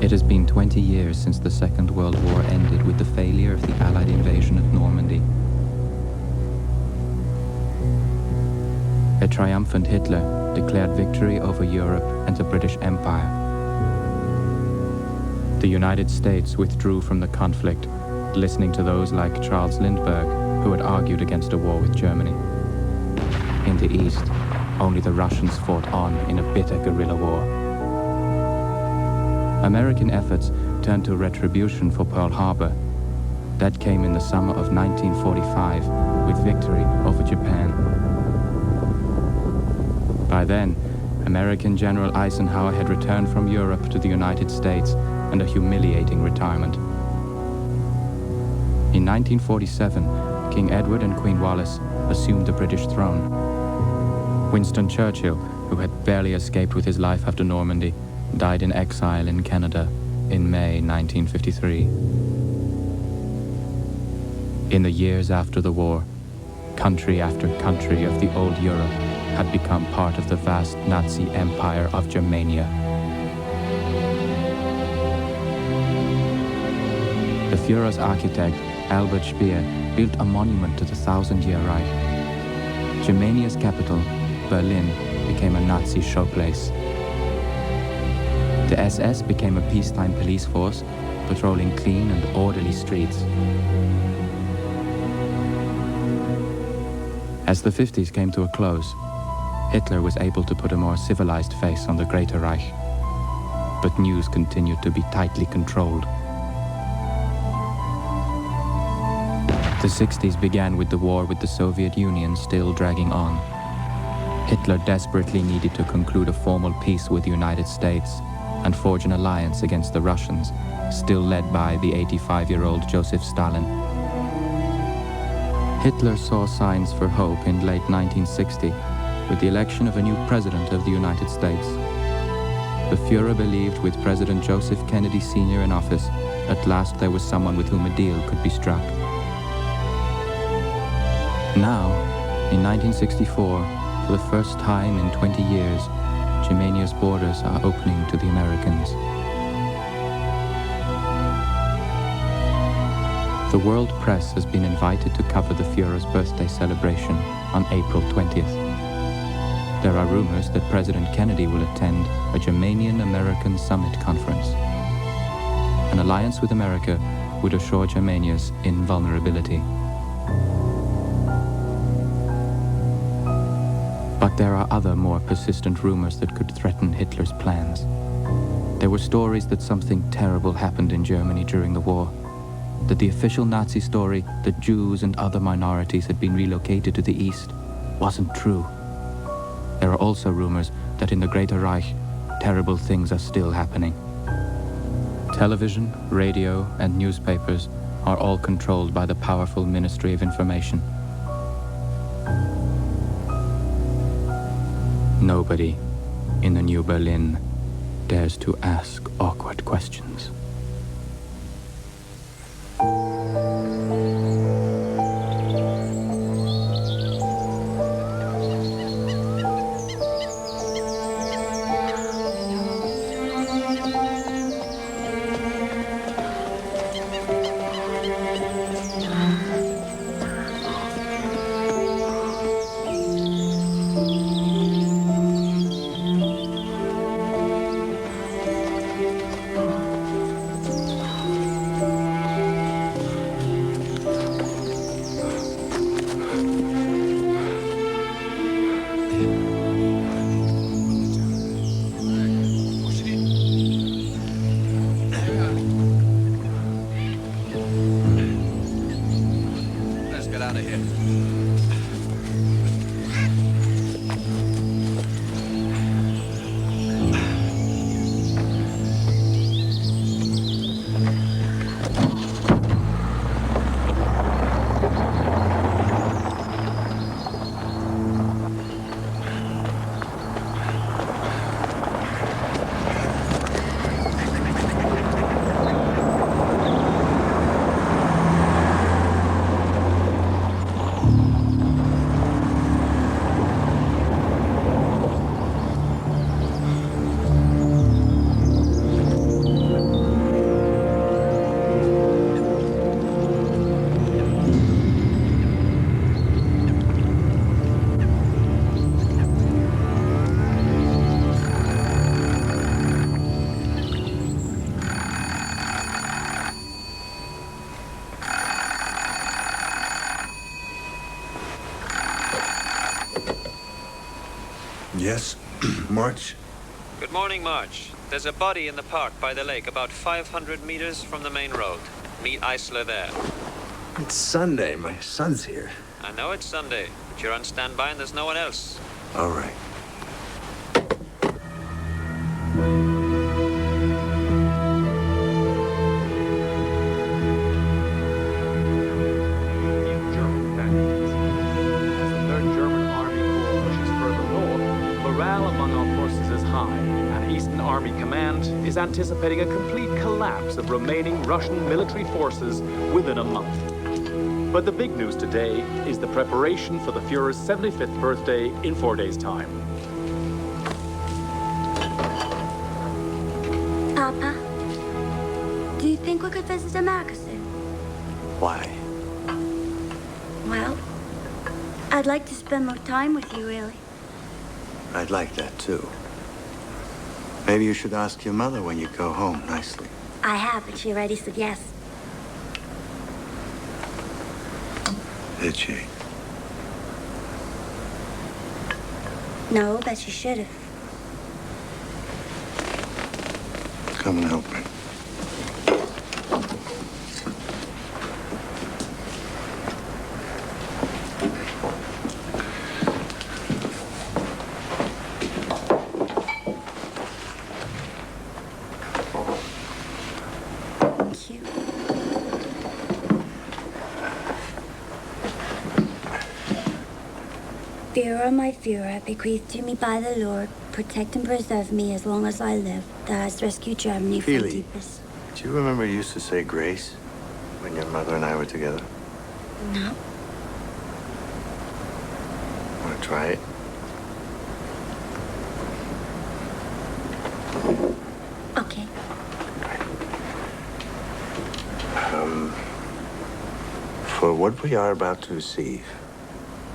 It has been 20 years since the Second World War ended with the failure of the Allied invasion of Normandy. A triumphant Hitler declared victory over Europe and the British Empire. The United States withdrew from the conflict, listening to those like Charles Lindbergh, who had argued against a war with Germany. In the East, only the Russians fought on in a bitter guerrilla war. American efforts turned to retribution for Pearl Harbor. That came in the summer of 1945 with victory over Japan. By then, American General Eisenhower had returned from Europe to the United States and a humiliating retirement. In 1947, King Edward and Queen Wallis assumed the British throne. Winston Churchill, who had barely escaped with his life after Normandy, died in exile in Canada in May 1953. In the years after the war, country after country of the old Europe had become part of the vast Nazi empire of Germania. The Führer's architect, Albert Speer, built a monument to the Thousand-Year Reich. Germania's capital, Berlin, became a Nazi showplace. The SS became a peacetime police force, patrolling clean and orderly streets. As the 50s came to a close, Hitler was able to put a more civilized face on the Greater Reich. But news continued to be tightly controlled. The 60s began with the war with the Soviet Union still dragging on. Hitler desperately needed to conclude a formal peace with the United States and forge an alliance against the Russians, still led by the 85-year-old Joseph Stalin. Hitler saw signs for hope in late 1960 with the election of a new president of the United States. The Führer believed with President Joseph Kennedy Sr. in office, at last there was someone with whom a deal could be struck. Now, in 1964, for the first time in 20 years, Germania's borders are opening to the Americans. The world press has been invited to cover the Führer's birthday celebration on April 20th. There are rumors that President Kennedy will attend a Germanian-American Summit Conference. An alliance with America would assure Germania's invulnerability. But there are other more persistent rumors that could threaten Hitler's plans. There were stories that something terrible happened in Germany during the war, that the official Nazi story that Jews and other minorities had been relocated to the east wasn't true. There are also rumors that in the Greater Reich, terrible things are still happening. Television, radio, and newspapers are all controlled by the powerful Ministry of Information. Nobody in the New Berlin dares to ask awkward questions. Yes, March? Good morning, March. There's a body in the park by the lake, about 500 meters from the main road. Meet Isla there. It's Sunday. My son's here. I know it's Sunday, but you're on standby and there's no one else. All right. Is anticipating a complete collapse of remaining Russian military forces within a month. But the big news today is the preparation for the Fuhrer's 75th birthday in 4 days' time. Papa, do you think we could visit America soon? Why? Well, I'd like to spend more time with you, really. I'd like that, too. Maybe you should ask your mother when you go home nicely. I have, and she already said yes. Did she? No, but she should have. Come and help me. Führer, my Führer, bequeathed to me by the Lord, protect and preserve me as long as I live, that hast rescued Germany from Feely, deepest. do you remember you used to say grace when your mother and I were together? No. Want to try it? Okay. For what we are about to receive,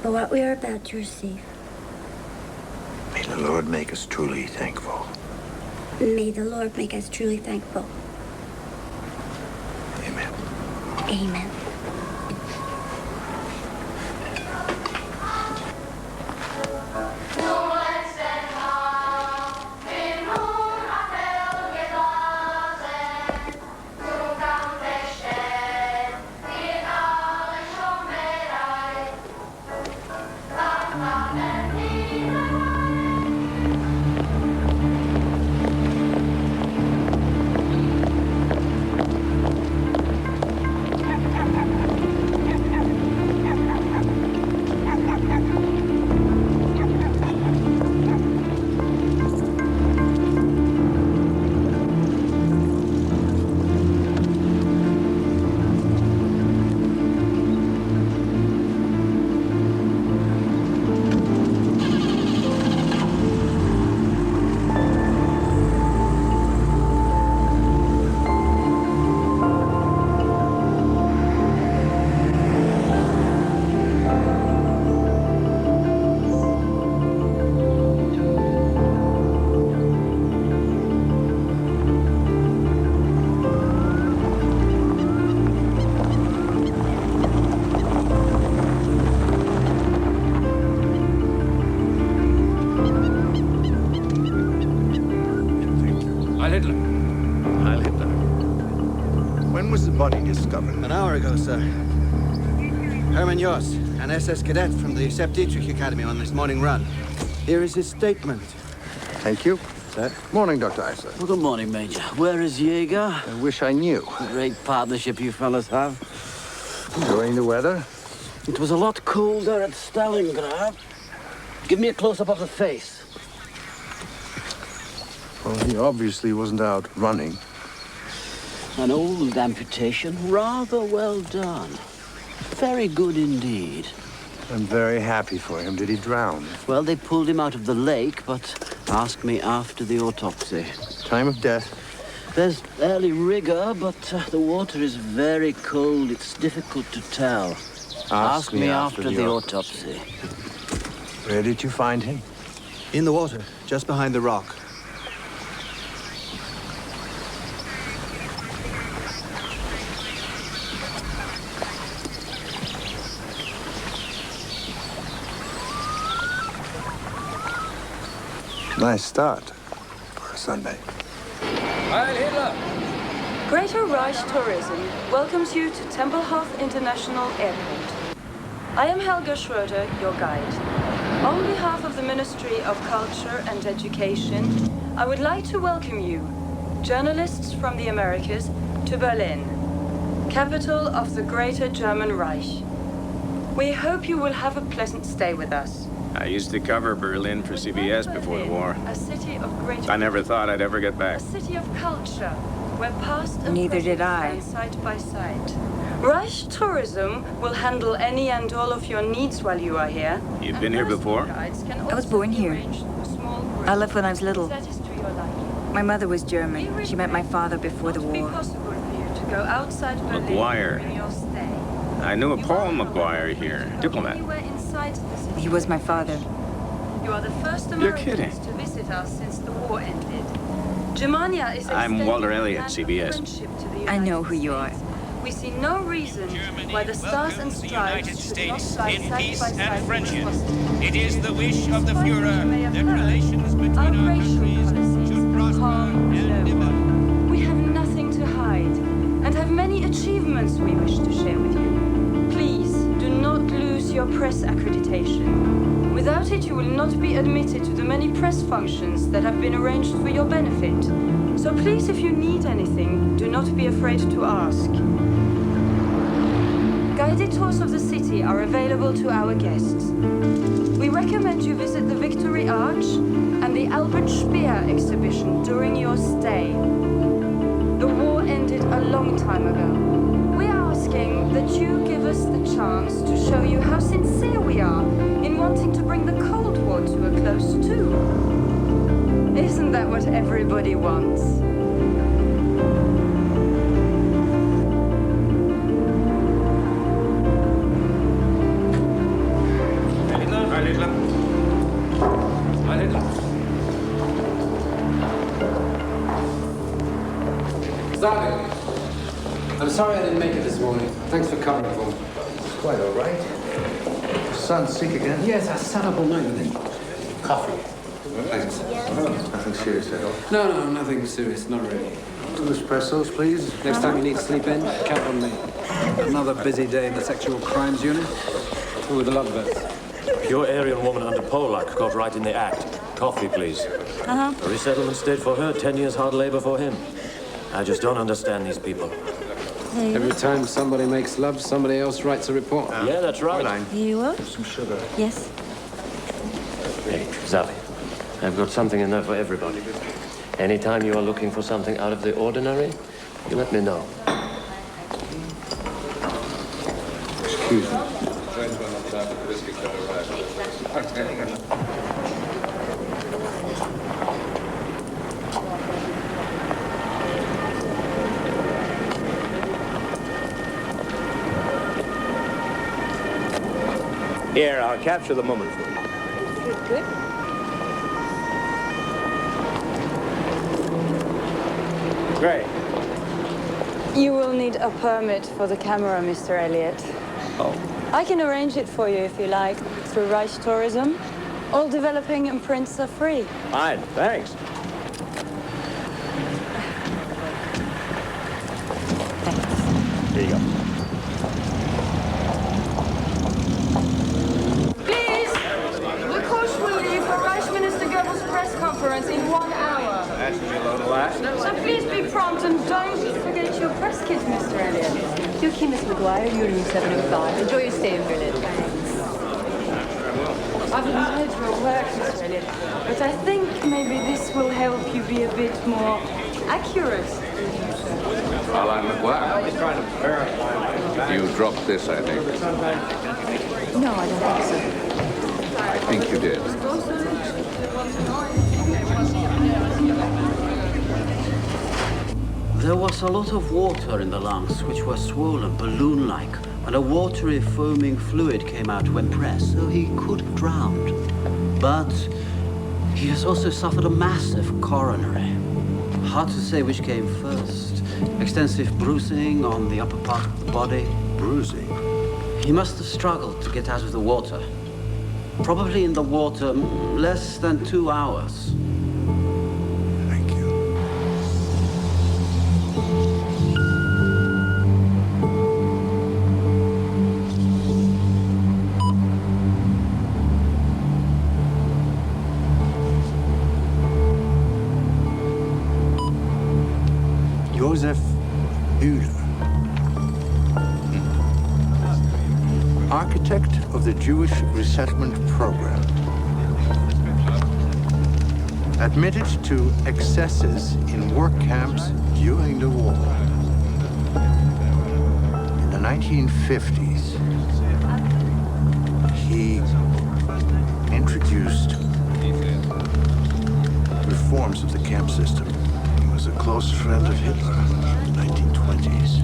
For what we are about to receive, may the Lord make us truly thankful. may the Lord make us truly thankful. Amen. Amen. Discovered. An hour ago, sir. Hermann Jost, an SS cadet from the Sepp Dietrich Academy on this morning run. Here is his statement. Thank you. Sir? Morning, Dr. Isler. Well, good morning, Major. Where is Jaeger? I wish I knew. Great partnership you fellas have. Enjoying the weather? It was a lot colder at Stalingrad. Give me a close-up of the face. Well, he obviously wasn't out running. An old amputation. Rather well done. Very good indeed. I'm very happy for him. Did he drown? Well, they pulled him out of the lake, but asked me after the autopsy. Time of death? There's early rigor, but the water is very cold. It's difficult to tell. Ask me after the autopsy. Where did you find him? In the water, just behind the rock. Nice start for a Sunday. Heil Hitler! Greater Reich Tourism welcomes you to Tempelhof International Airport. I am Helga Schroeder, your guide. On behalf of the Ministry of Culture and Education, I would like to welcome you, journalists from the Americas, to Berlin, capital of the Greater German Reich. We hope you will have a pleasant stay with us. I used to cover Berlin for CBS before the war. A city of great... I never thought I'd ever get back. A city of culture, where past and Neither present did I. stand side by side. Reich Tourism will handle any and all of your needs while you are here. You've been here before? I was born here. I left when I was little. My mother was German. She met my father before the war. McGuire. I knew a Paul McGuire here, diplomat. He was my father. You are the first You're kidding. Americans to visit us since the war ended. Germania is I'm Walter Elliott, extending CBS. friendship to the I know United who you are. States. We see no reason why the stars and stripes should not fly in side peace by and side friendship. with us. It is the wish of the Despite what Führer you may have that heard, relations between our our racial countries policies should prosper harm and no develop. one. We have nothing to hide and have many achievements we wish to share with you. Please do not lose your press accreditation. Without it, you will not be admitted to the many press functions that have been arranged for your benefit. So please, if you need anything, do not be afraid to ask. Guided tours of the city are available to our guests. We recommend you visit the Victory Arch and the Albert Speer exhibition during your stay. The war ended a long time ago. We are asking that you give us the chance to show you how sincere we are in wanting to bring the Cold War to a close too. Isn't that what everybody wants? I'm sorry I didn't make it this morning. Thanks for covering for me. It's quite all right. Your son's sick again? Yes, I sat up all night with him. Coffee. Thanks. Nothing serious at all. No, nothing serious. Not really. 2 espressos, please. Next time you need to sleep in, count on me. Another busy day in the sexual crimes unit. Who are the lovebirds? Pure Aryan woman under Polak caught right in the act. Coffee, please. A resettlement state for her, 10 years hard labor for him. I just don't understand these people. Every time somebody makes love, somebody else writes a report. Yeah, that's right. Here you are? Some sugar. Yes. Hey, Xavier, I've got something in there for everybody. Anytime you are looking for something out of the ordinary, you let me know. Excuse me. Here, I'll capture the moment for you. Good. Great. You will need a permit for the camera, Mr. Elliott. Oh. I can arrange it for you if you like, through Reich Tourism. All developing imprints are free. Fine, thanks. Here you go. Please! The coach will leave for Reich Minister Goebbels' press conference in 1 hour. That's a load of laughs. So please be prompt and don't forget your press kit, Mr. Elliott. Your key, Miss McGuire, you're in 705. Enjoy your stay in Berlin. I've admired your work, Mr. Elliott, but I think maybe this will help you be a bit more accurate. Well, I'm McGuire. I was trying to verify. You dropped this, I think. No, I don't think so. I think you did. There was a lot of water in the lungs, which were swollen, balloon-like, and a watery, foaming fluid came out when pressed, so he could have drowned. But he has also suffered a massive coronary. Hard to say which came first. Extensive bruising on the upper part of the body. Bruising? He must have struggled to get out of the water. Probably in the water less than 2 hours. Thank you. Josef Bühler, architect of the Jewish resettlement program, admitted to excesses in work camps during the war. In the 1950s, he introduced reforms of the camp system. He was a close friend of Hitler in the 1920s.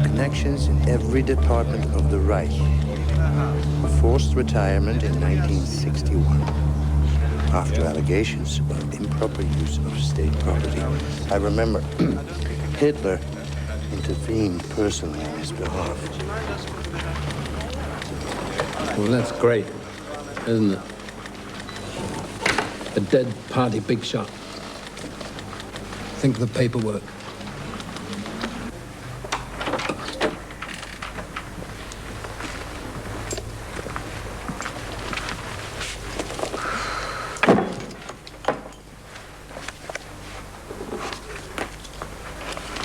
Connections in every department of the Reich. Forced retirement in 1961 after allegations of improper use of state property. I remember Hitler intervened personally on his behalf. Well, that's great, isn't it? A dead party big shot. Think of the paperwork.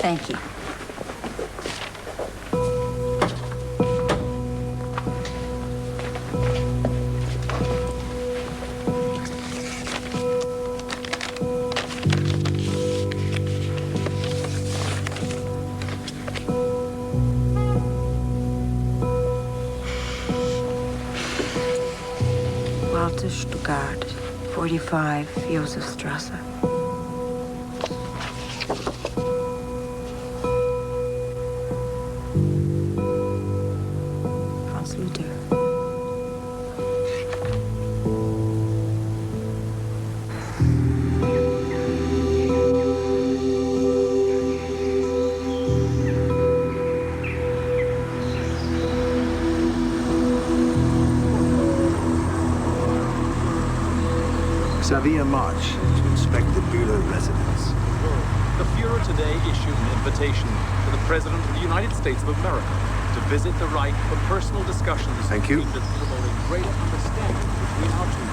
Thank you. Walter Stuttgart, 45 Josefstrasse. Xavier March to inspect the Bühler residence. The Fuhrer today issued an invitation to the President of the United States of America to visit the Reich for personal discussions Thank you. aimed at promoting greater understanding between our two.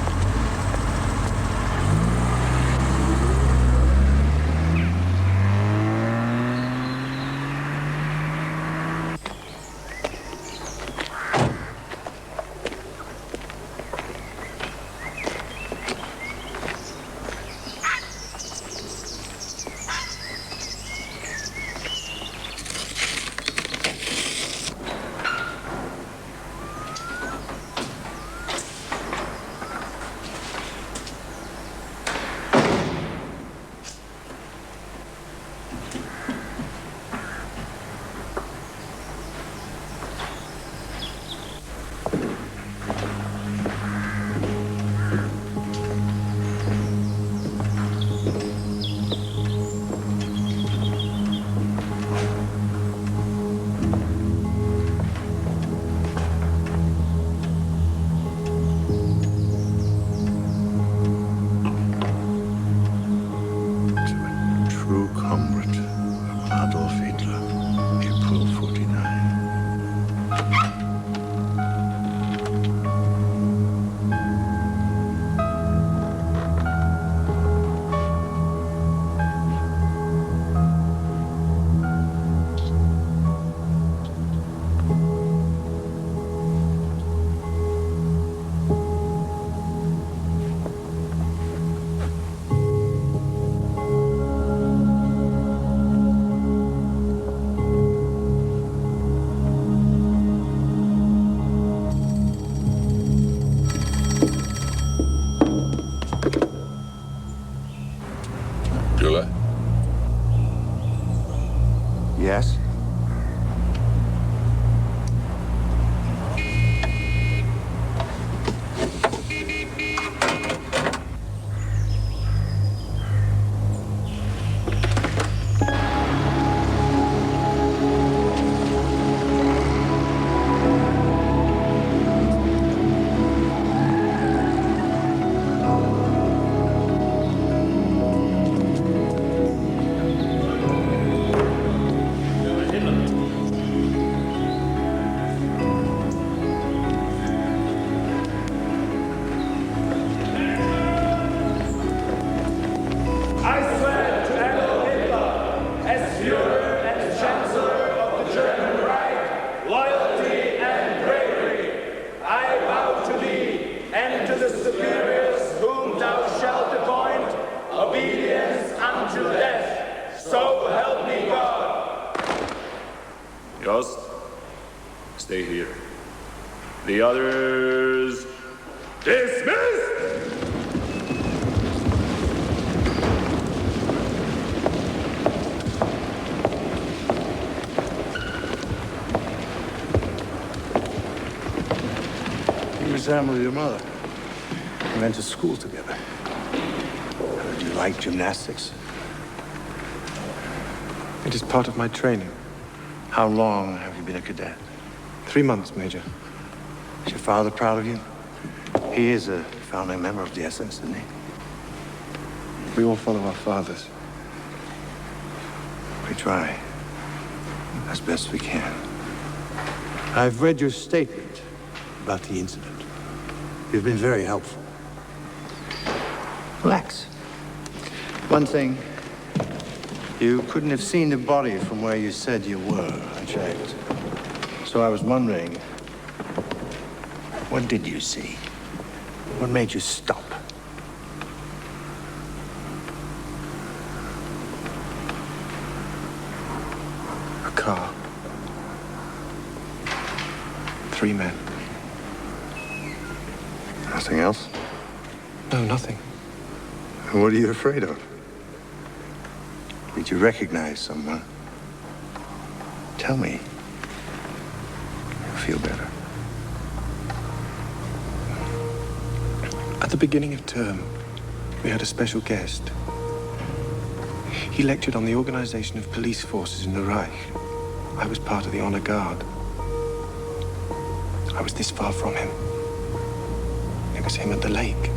I swear to Adolf Hitler, as Führer and Chancellor of the German Reich, loyalty and bravery. I vow to thee and to the superiors whom thou shalt appoint, obedience unto death. So help me God. Yost, stay here. The others, dismissed! You resemble your mother. We went to school together. Heard you like gymnastics. It is part of my training. How long have you been a cadet? 3 months, Major. Is your father proud of you? He is a founding member of the SS, isn't he? We all follow our fathers. We try as best we can. I've read your statement about the incident. You've been very helpful. Relax. One thing, you couldn't have seen the body from where you said you were. I checked. So I was wondering, what did you see? What made you stop? A car. 3 men. Nothing else? No, nothing. And what are you afraid of? Did you recognize someone? Tell me. You'll feel better. At the beginning of term, we had a special guest. He lectured on the organization of police forces in the Reich. I was part of the honor guard. I was this far from him. It was him at the lake.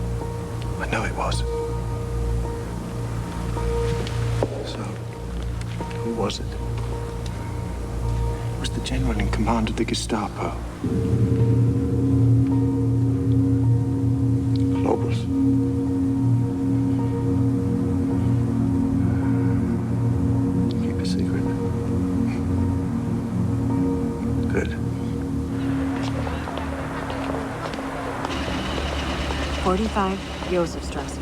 I know it was. So, who was it? It was the general in command of the Gestapo. Lobos. Keep a secret. Good. 45 Josefstrasse.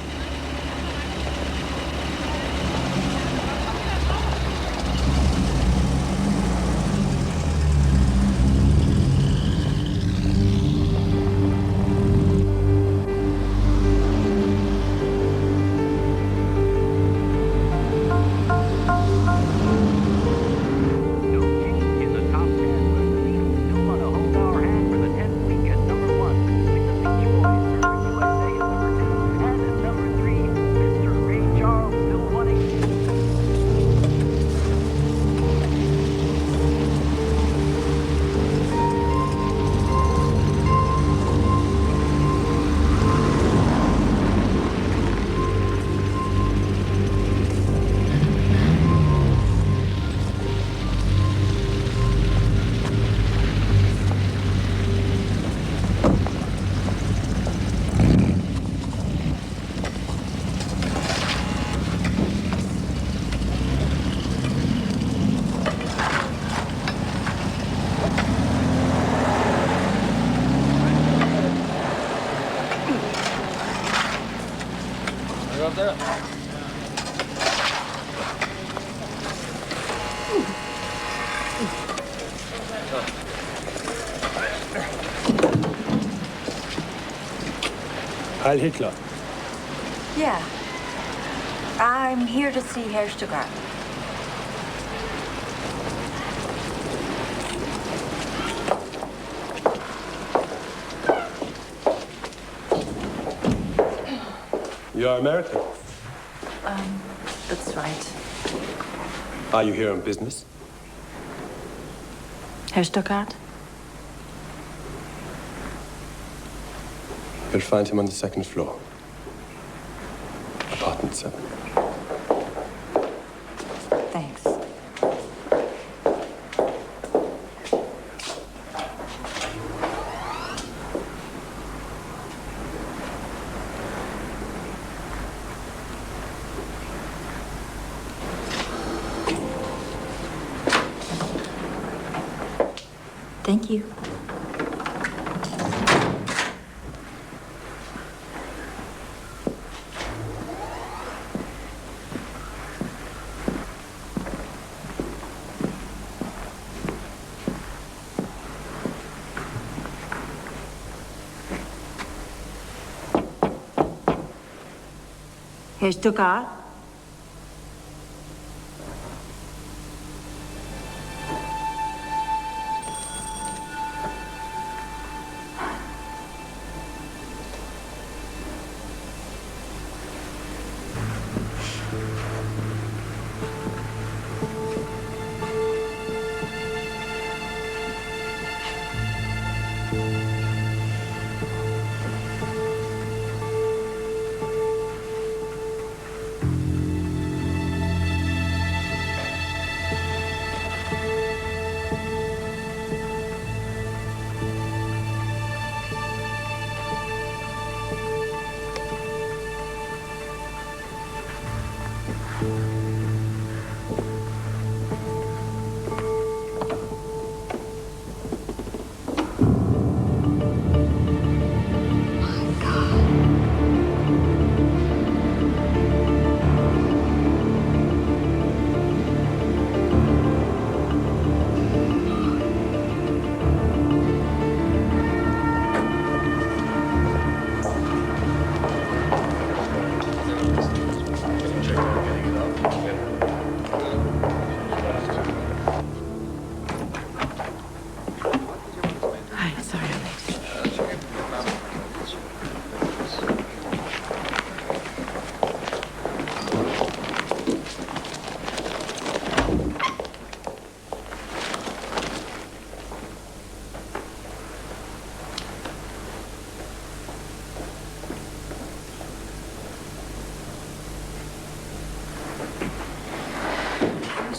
Heil Hitler. Yeah. I'm here to see Herr Stuttgart. You are American? That's right. Are you here on business? Herr Stuttgart? You'll find him on the 2nd floor. Apartment 7. Thanks. Thank you. Herr Stuttgart?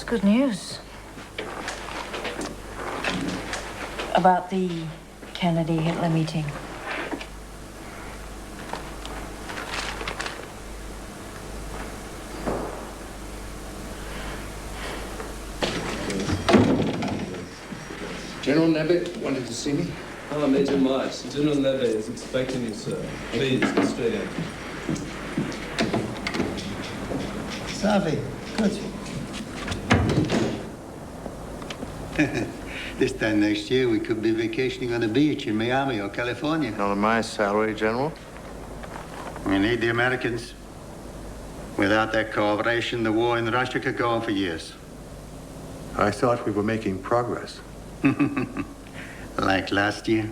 Good news. About the Kennedy-Hitler meeting. General Nebbe wanted to see me. Ah, Major March. General Nebbe is expecting you, sir. Please, go straight in. Xavier, good. This time next year, we could be vacationing on a beach in Miami or California. Not on my salary, General. We need the Americans. Without their cooperation, the war in Russia could go on for years. I thought we were making progress. Like last year,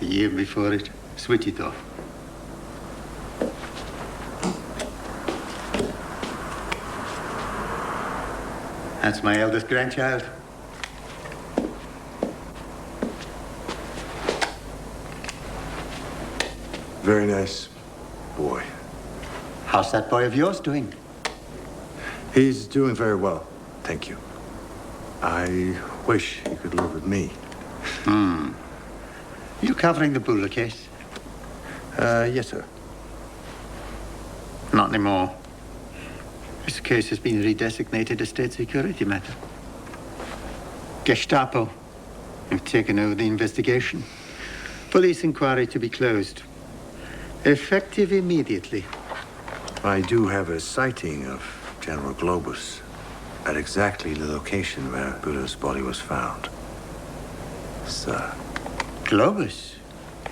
the year before it, switch it off. That's my eldest grandchild. Very nice boy. How's that boy of yours doing? He's doing very well, thank you. I wish he could live with me. You covering the Buller case? Yes, sir. Not anymore. This case has been redesignated a state security matter. Gestapo have taken over the investigation. Police inquiry to be closed. Effective immediately. I do have a sighting of General Globus at exactly the location where Buller's body was found. Sir. Globus?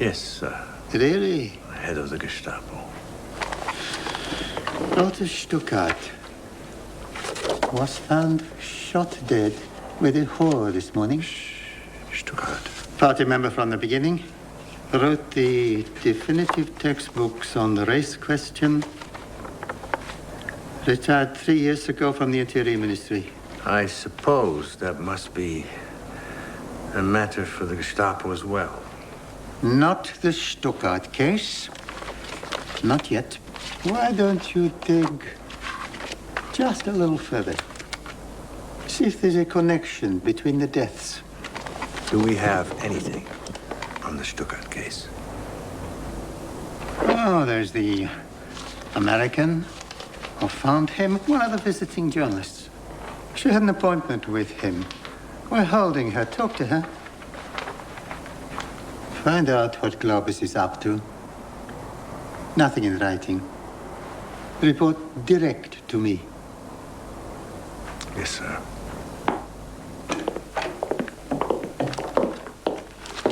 Yes, sir. Really? Head of the Gestapo. Walter Stuttgart was found shot dead with a whore this morning. Stuttgart. Party member from the beginning. Wrote the definitive textbooks on the race question. Retired 3 years ago from the Interior Ministry. I suppose that must be a matter for the Gestapo as well. Not the Stuttgart case. Not yet. Why don't you dig just a little further? See if there's a connection between the deaths. Do we have anything on the Stuttgart case? Oh, there's the American who found him, one of the visiting journalists. She had an appointment with him. We're holding her. Talk to her. Find out what Globus is up to. Nothing in writing. Report direct to me. Yes, sir.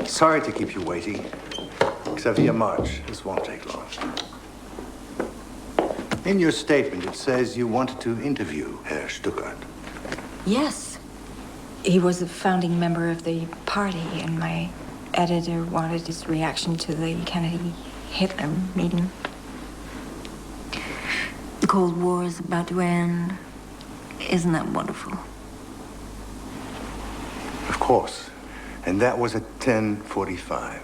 Sorry to keep you waiting. Xavier March. This won't take long. In your statement, it says you wanted to interview Herr Stuckart. Yes. He was a founding member of the party, and my editor wanted his reaction to the Kennedy-Hitler meeting. The Cold War is about to end. Isn't that wonderful? Of course. And that was at 10:45.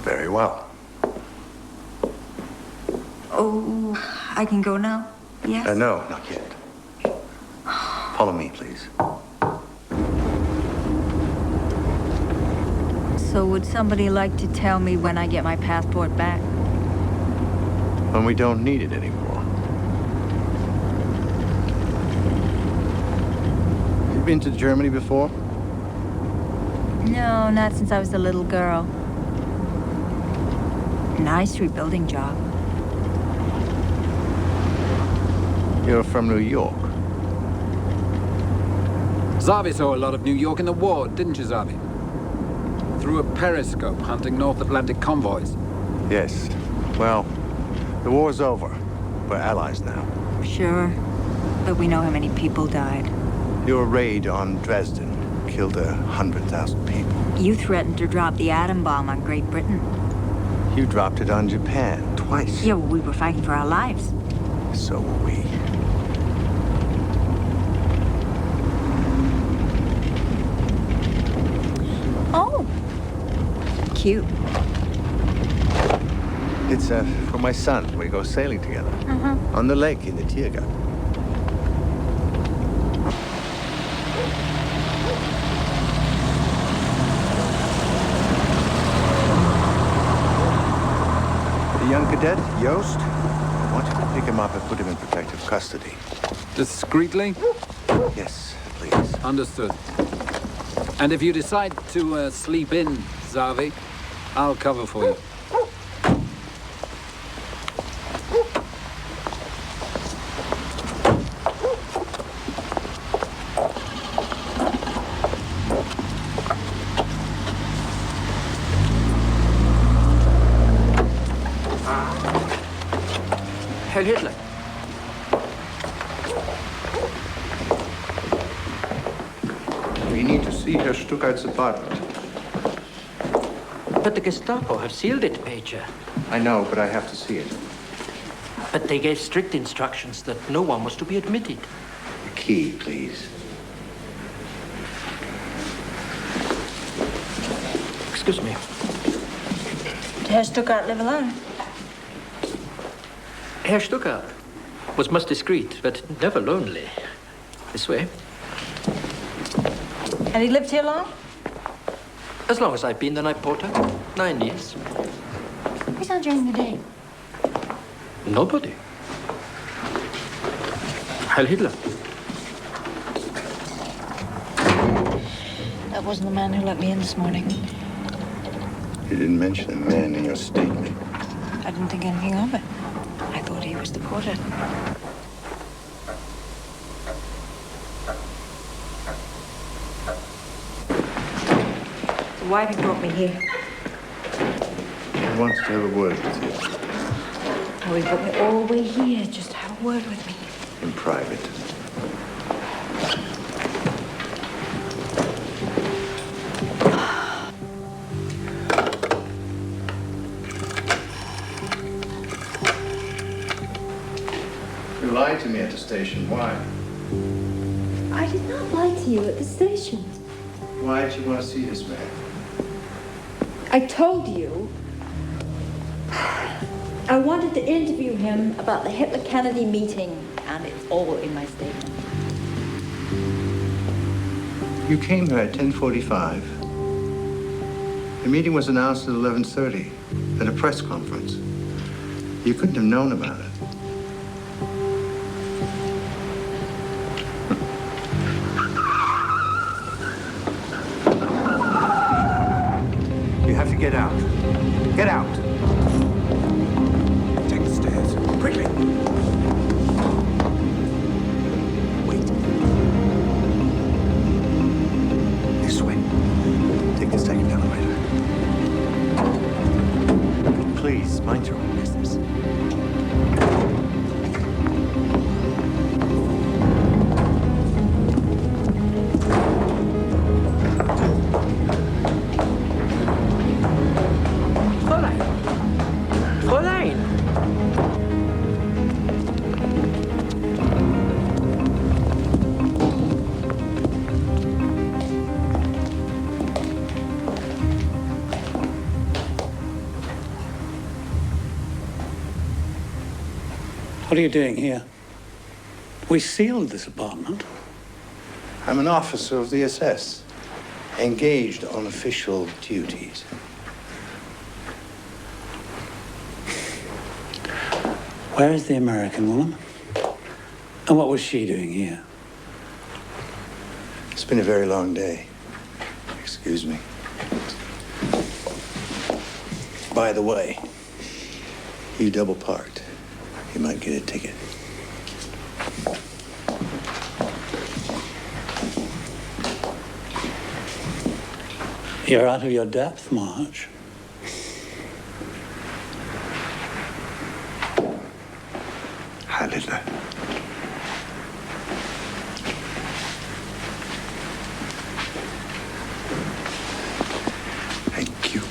Very well. Oh, I can go now? Yes? No, not yet. Follow me, please. So would somebody like to tell me when I get my passport back? When we don't need it anymore. You been to Germany before? No, not since I was a little girl. Nice rebuilding job. You're from New York. Xavier saw a lot of New York in the war, didn't you, Xavier? Through a periscope hunting North Atlantic convoys. Yes. Well, the war's over. We're allies now. Sure, but we know how many people died. Your raid on Dresden killed 100,000 people. You threatened to drop the atom bomb on Great Britain. You dropped it on Japan twice. Yeah, well, we were fighting for our lives. So were we. Oh. Cute. It's for my son. We go sailing together. On the lake in the Tiergarten. The young cadet, Joost, I want you to pick him up and put him in protective custody. Discreetly? Yes, please. Understood. And if you decide to sleep in, Xavier, I'll cover for you. Heil Hitler. We need to see Herr Stuckart's apartment. But the Gestapo have sealed it, Major. I know, but I have to see it. But they gave strict instructions that no one was to be admitted. The key, please. Excuse me. Did Herr Stuckart live alone? Herr Stuckart was most discreet, but never lonely. This way. And he lived here long? As long as I've been the night porter. 9 years. He's not during the day. Nobody. Heil Hitler. That wasn't the man who let me in this morning. You didn't mention a man in your statement. I didn't think anything of it. I thought he was the porter. The wife brought me here. He wants to have a word with you. Oh, he brought me all the way here just to have a word with me. In private. You lied to me at the station. Why? I did not lie to you at the station. Why did you want to see this man? I told you I wanted to interview him about the Hitler-Kennedy meeting, and it's all in my statement. You came here at 10:45. The meeting was announced at 11:30 at a press conference. You couldn't have known about it. have to get out. Get out. Take the stairs. Quickly. Wait. This way. Take the second elevator. Please, mind your own business. What are you doing here? We sealed this apartment. I'm an officer of the SS, engaged on official duties. Where is the American woman? And what was she doing here? It's been a very long day. Excuse me. By the way, you double parked. You might get a ticket. You're out of your depth, March. Heil Hitler. Thank you.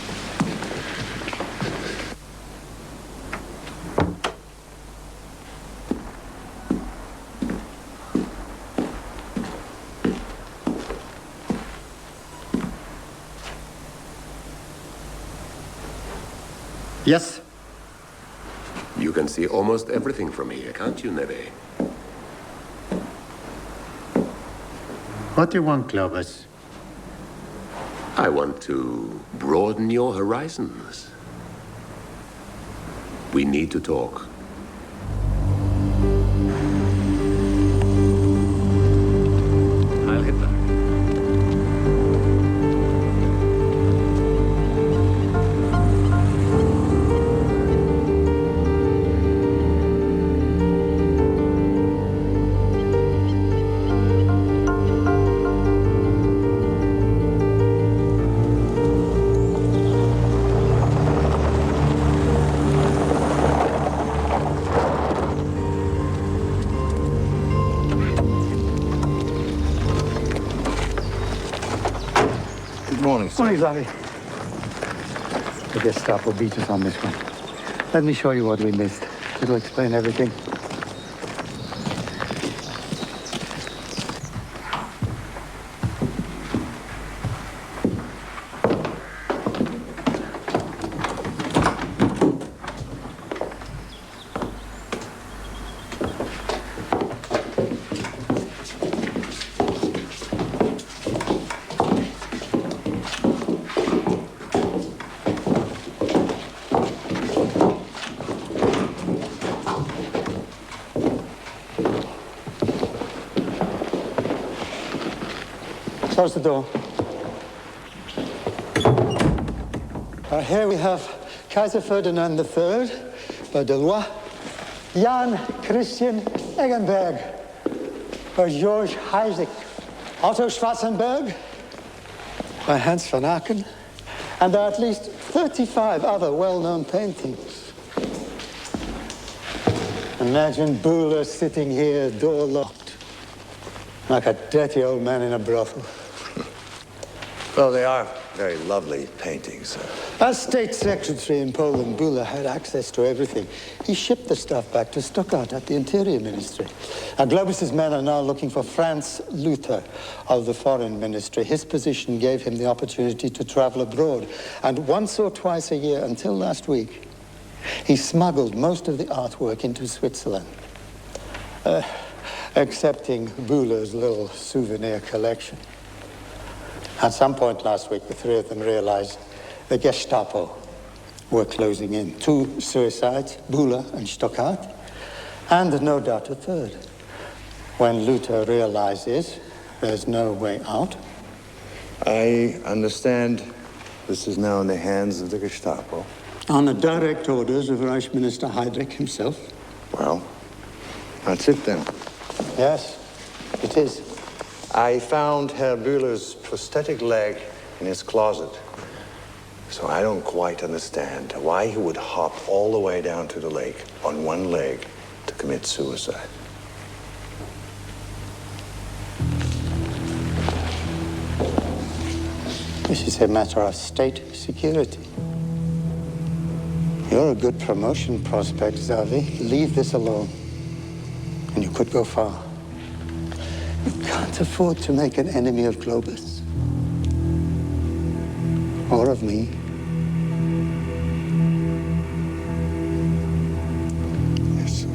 Yes? You can see almost everything from here, can't you, Neve? What do you want, Clovis? I want to broaden your horizons. We need to talk. Heil Hitler. Morning, Xavier. The Gestapo beat us on this one. Let me show you what we missed. It'll explain everything. Close the door. Here we have Kaiser Ferdinand III, Baudelaire, Jan Christian Eggenberg, George Isaac, Otto Schwarzenberg, by Hans van Aken, and there are at least 35 other well-known paintings. Imagine Bühler sitting here, door locked, like a dirty old man in a brothel. Well, they are very lovely paintings. As state secretary in Poland, Bühler had access to everything. He shipped the stuff back to Stuttgart at the Interior Ministry. Now, Globus's men are now looking for Franz Luther of the Foreign Ministry. His position gave him the opportunity to travel abroad. And once or twice a year, until last week, he smuggled most of the artwork into Switzerland. Excepting Bühler's little souvenir collection. At some point last week, the three of them realized the Gestapo were closing in. 2 suicides, Bühler and Stuttgart, and no doubt a third. When Luther realizes there's no way out. I understand This is now in the hands of the Gestapo. On the direct orders of Reich Minister Heydrich himself. Well, that's it then. Yes, it is. I found Herr Bühler's prosthetic leg in his closet. So I don't quite understand why he would hop all the way down to the lake on one leg to commit suicide. This is a matter of state security. You're a good promotion prospect, Xavier. Leave this alone, and you could go far. You can't afford to make an enemy of Globus. Or of me. Yes, sir.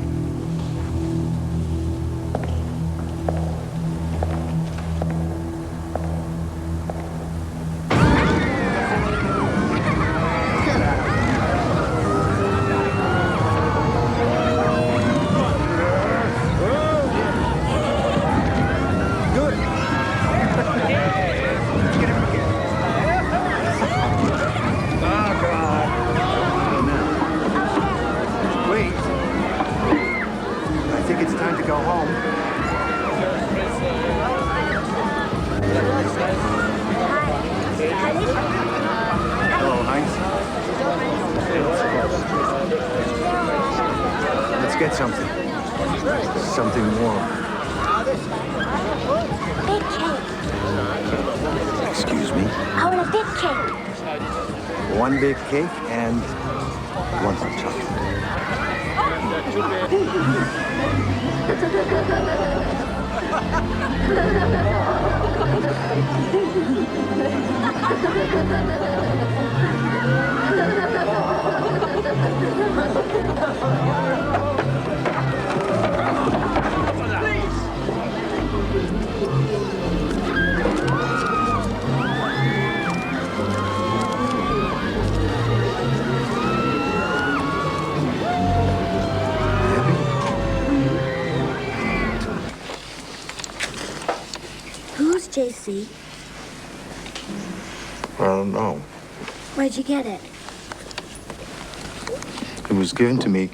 Get something. Something warm. Big cake. Excuse me? I want a big cake. One big cake and one hot chocolate. Who's JC? I don't know. Where'd you get it? It was given to me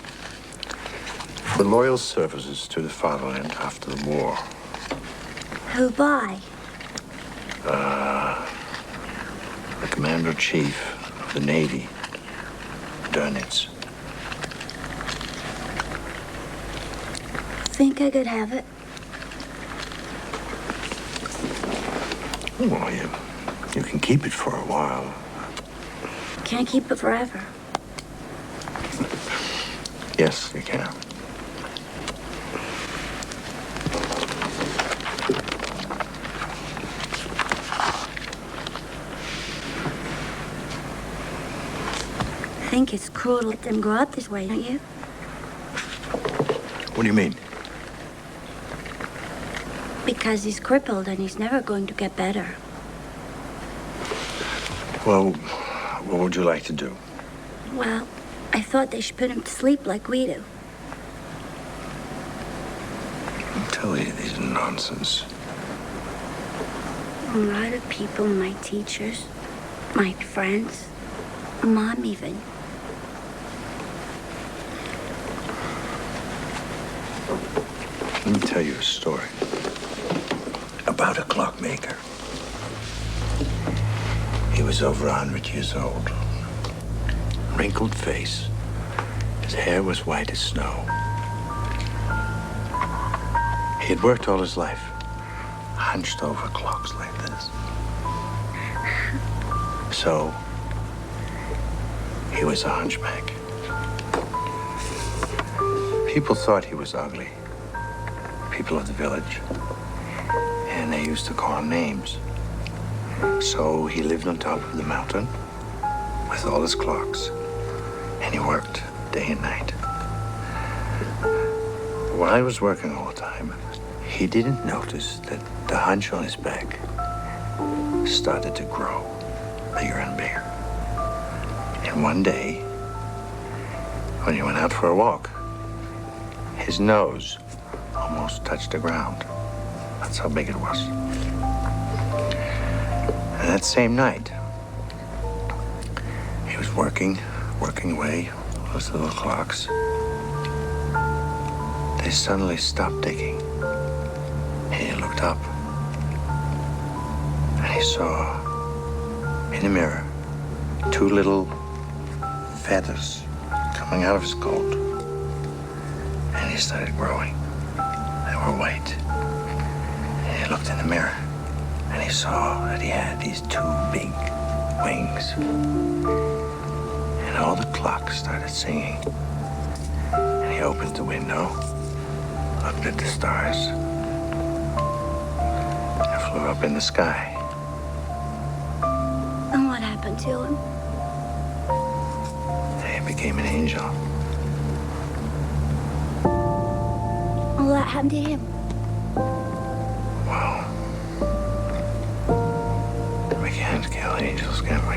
for loyal services to the Fatherland after the war. Who by? The Commander-in-Chief of the Navy, Dönitz. Think I could have it? Well, you can keep it for a while. Can't keep it forever. Yes, you can. I think it's cruel to let them grow up this way, don't you? What do you mean? Because he's crippled and he's never going to get better. Well, what would you like to do? Well, I thought they should put him to sleep like we do. Don't tell you these nonsense. A lot of people, my teachers, my friends, Mom even. Let me tell you a story about a clockmaker. He was over 100 years old. Wrinkled face. His hair was white as snow. He had worked all his life, hunched over clocks like this. So, he was a hunchback. People thought he was ugly. People of the village. And they used to call him names. So he lived on top of the mountain with all his clocks. And he worked day and night. While he was working all the time, he didn't notice that the hunch on his back started to grow bigger and bigger. And one day, when he went out for a walk, his nose almost touched the ground. That's how big it was. And that same night, working away, those little clocks. They suddenly stopped ticking. He looked up, and he saw in the mirror 2 little feathers coming out of his coat. And he started growing. They were white. And he looked in the mirror, and he saw that he had these 2 big wings. And all the clocks started singing. And he opened the window, looked at the stars, and flew up in the sky. And what happened to him? He became an angel. And what happened to him? Well, we can't kill angels, can we?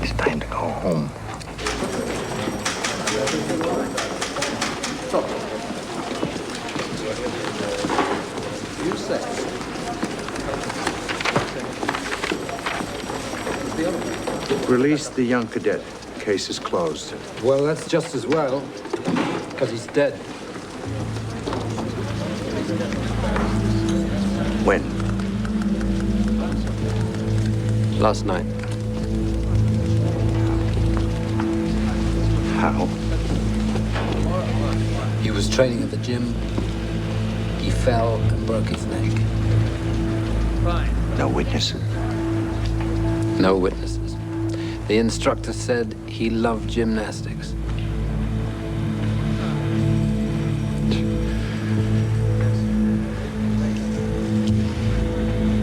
It's time to go home. You say? Release the young cadet. Case is closed. Well, that's just as well, because he's dead. When? Last night. How? He was training at the gym. He fell and broke his neck. No witnesses? No witnesses. The instructor said he loved gymnastics.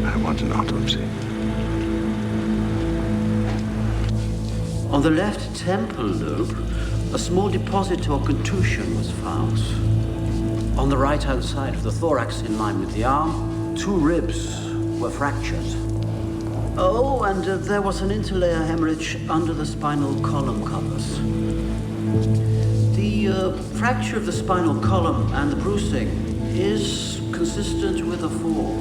I want an autopsy. On the left temple lobe, a small deposit or contusion was found. On the right-hand side of the thorax, in line with the arm, 2 ribs were fractured. Oh, and there was an interlayer hemorrhage under the spinal column covers. The fracture of the spinal column and the bruising is consistent with a fall.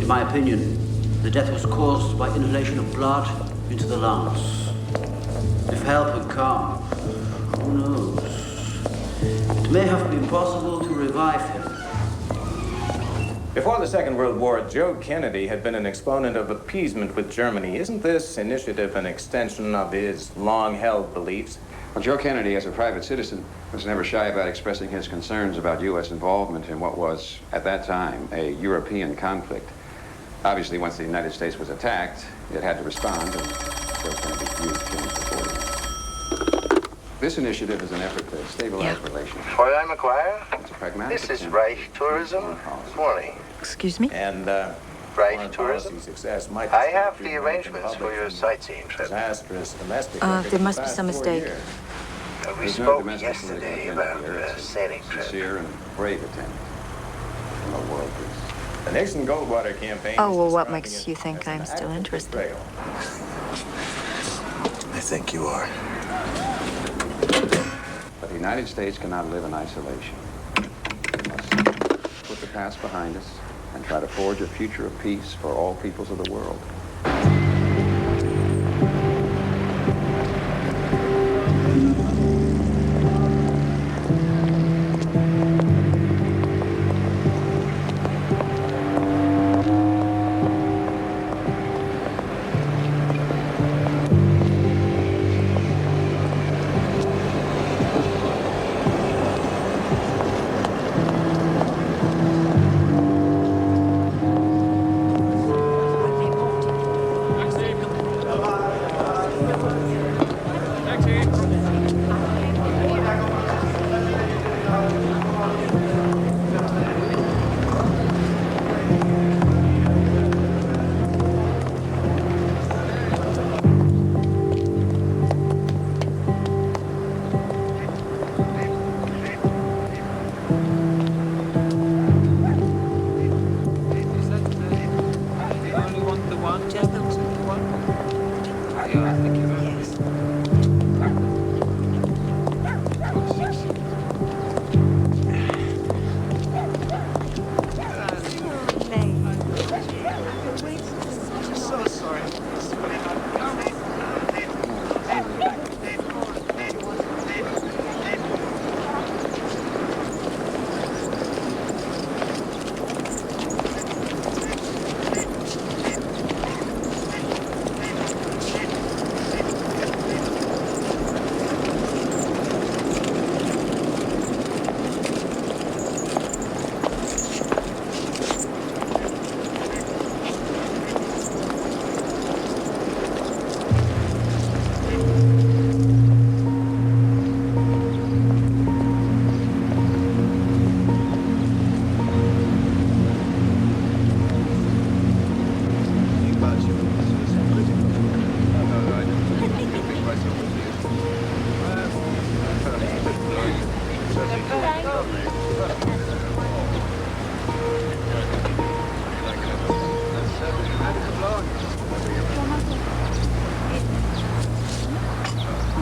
In my opinion, the death was caused by inhalation of blood into the lungs. If help had come, who knows? It may have been possible to revive him. Before the Second World War, Joe Kennedy had been an exponent of appeasement with Germany. Isn't this initiative an extension of his long-held beliefs? Well, Joe Kennedy, as a private citizen, was never shy about expressing his concerns about U.S. involvement in what was, at that time, a European conflict. Obviously, once the United States was attacked, it had to respond, and Joe Kennedy used Kennedy supported. This initiative is an effort to stabilize relations. Fräulein McGuire? It's a pragmatic This is attempt. Reich Tourism. Good morning. Excuse me? And Reich Tourism? Success might I have the arrangements for your sightseeing trip. disastrous domestic There must be some mistake. We There's no spoke domestic yesterday political about agenda here. a It's sailing a trip. sincere and brave attempt. from a world peace. The Nixon Goldwater campaign. Oh, well, what makes you think I'm still interested? I think you are. But the United States cannot live in isolation. We must put the past behind us and try to forge a future of peace for all peoples of the world.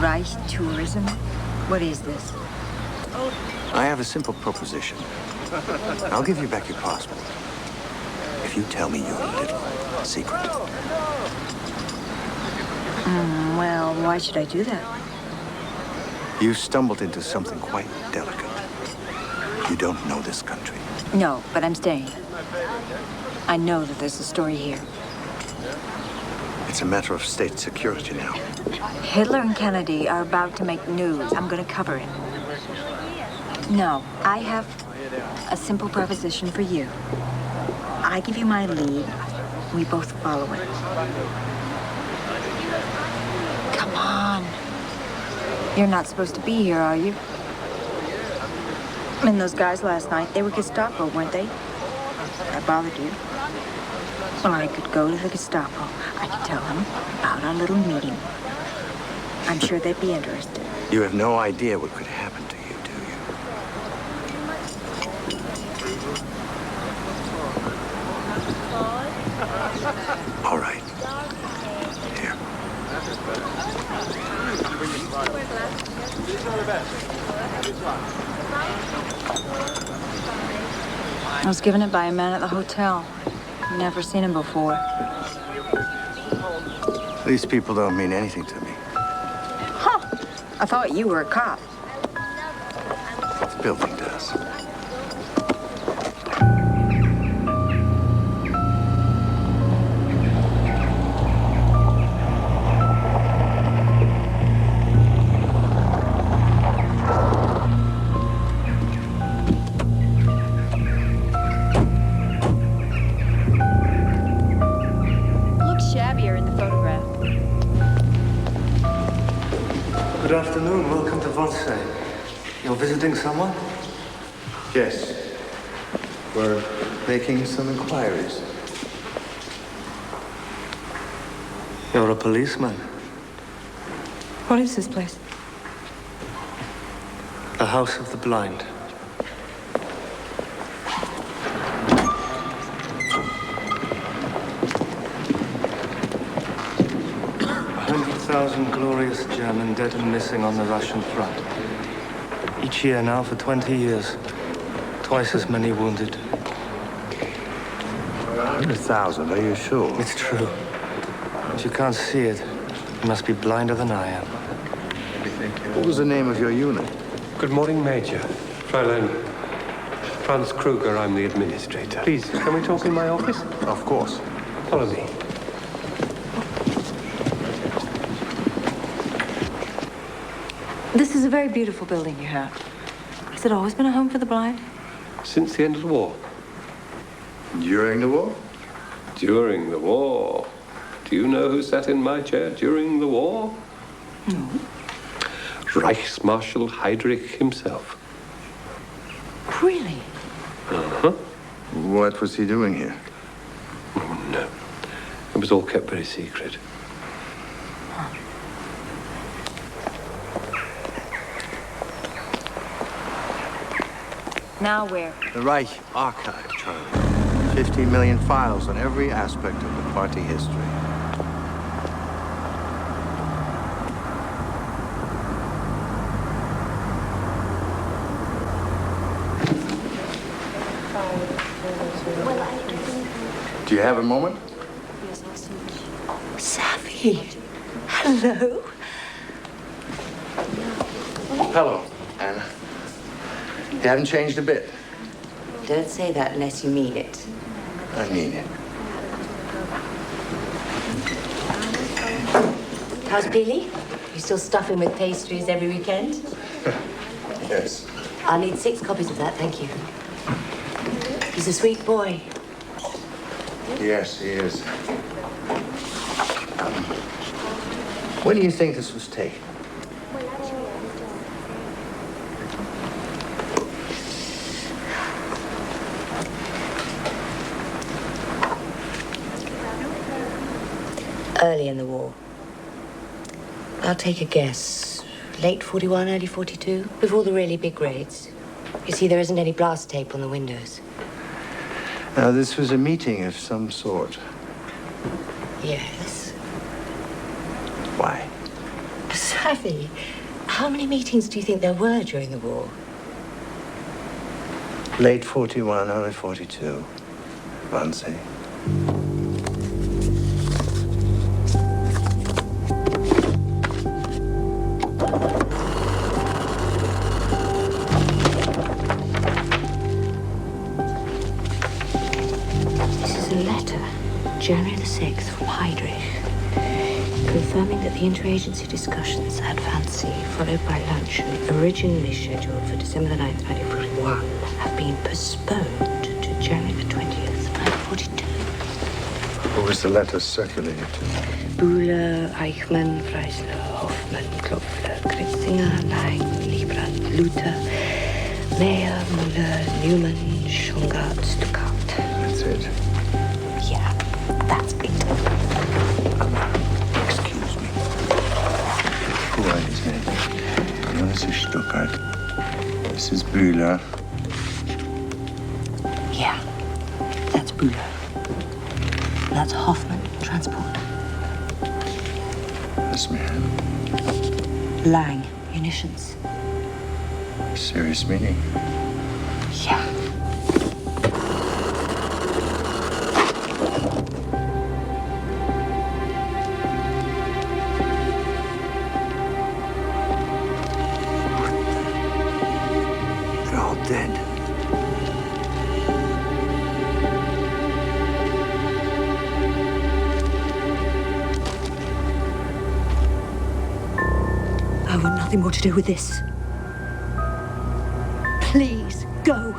Reich tourism? What is this? I have a simple proposition. I'll give you back your passport if you tell me your little secret. Well, why should I do that? You stumbled into something quite delicate. You don't know this country. No, but I'm staying. I know that there's a story here. It's a matter of state security now. Hitler and Kennedy are about to make news. I'm gonna cover it. No, I have a simple proposition for you. I give you my lead. We both follow it. Come on. You're not supposed to be here, are you? And those guys last night, they were Gestapo, weren't they? I bothered you. Well, I could go to the Gestapo. I could tell them about our little meeting. I'm sure they'd be interested. You have no idea what could happen to you, do you? All right. Here. I was given it by a man at the hotel. Never seen him before. These people don't mean anything to me. Huh. I thought you were a cop. The building does. Good afternoon. Welcome to Wannsee. You're visiting someone? Yes. We're making some inquiries. You're a policeman. What is this place? The House of the Blind. Thousand glorious German dead and missing on the Russian front. Each year now for 20 years. Twice as many wounded. 100,000, are you sure? It's true. But you can't see it. You must be blinder than I am. What was the name of your unit? Good morning, Major. Fräulein Franz Kruger, I'm the administrator. Please, can we talk in my office? Of course. Follow me. This is a very beautiful building you have. Has it always been a home for the blind? Since the end of the war. During the war? During the war. Do you know who sat in my chair during the war? No. Reichsmarshal Heydrich himself. Really? Uh-huh. What was he doing here? Oh, no. It was all kept very secret. Now where? The Reich Archive, Charlie. 50 million files on every aspect of the party history. Do you have a moment? Xavier. Hello. Hello, Anna. You haven't changed a bit. Don't say that unless you mean it. I mean it. How's Billy? You still stuffing with pastries every weekend? Yes. I'll need 6 copies of that, thank you. He's a sweet boy. Yes, he is. When do you think this was taken? Early in the war. I'll take a guess. Late 41, early 42, before the really big raids. You see, there isn't any blast tape on the windows. Now, this was a meeting of some sort. Yes. Why? So Taffy, how many meetings do you think there were during the war? Late 41, early 42. Wannsee. This is a letter, January the 6th, from Heydrich, confirming that the interagency discussions at Wannsee, followed by luncheon, originally scheduled for December the 9th, 1941, have been postponed to January the 20th, 1942. Who was the letter circulated to? Bühler, Eichmann, Freisler, Hoffmann, Klopfer, Kritzinger, Lang, Liebrandt, Luther, Mayer, Müller, Newman, Schongard, Stuckart. That's it. Yeah, that's it. Excuse me. Who are these men? No, this is Stuckart. This is Bühler. Yeah, that's Bühler. That's Hoffmann, transport. This man. Lang, munitions. Serious meeting. Yeah. They're all dead. I want nothing more to do with this. Please, go.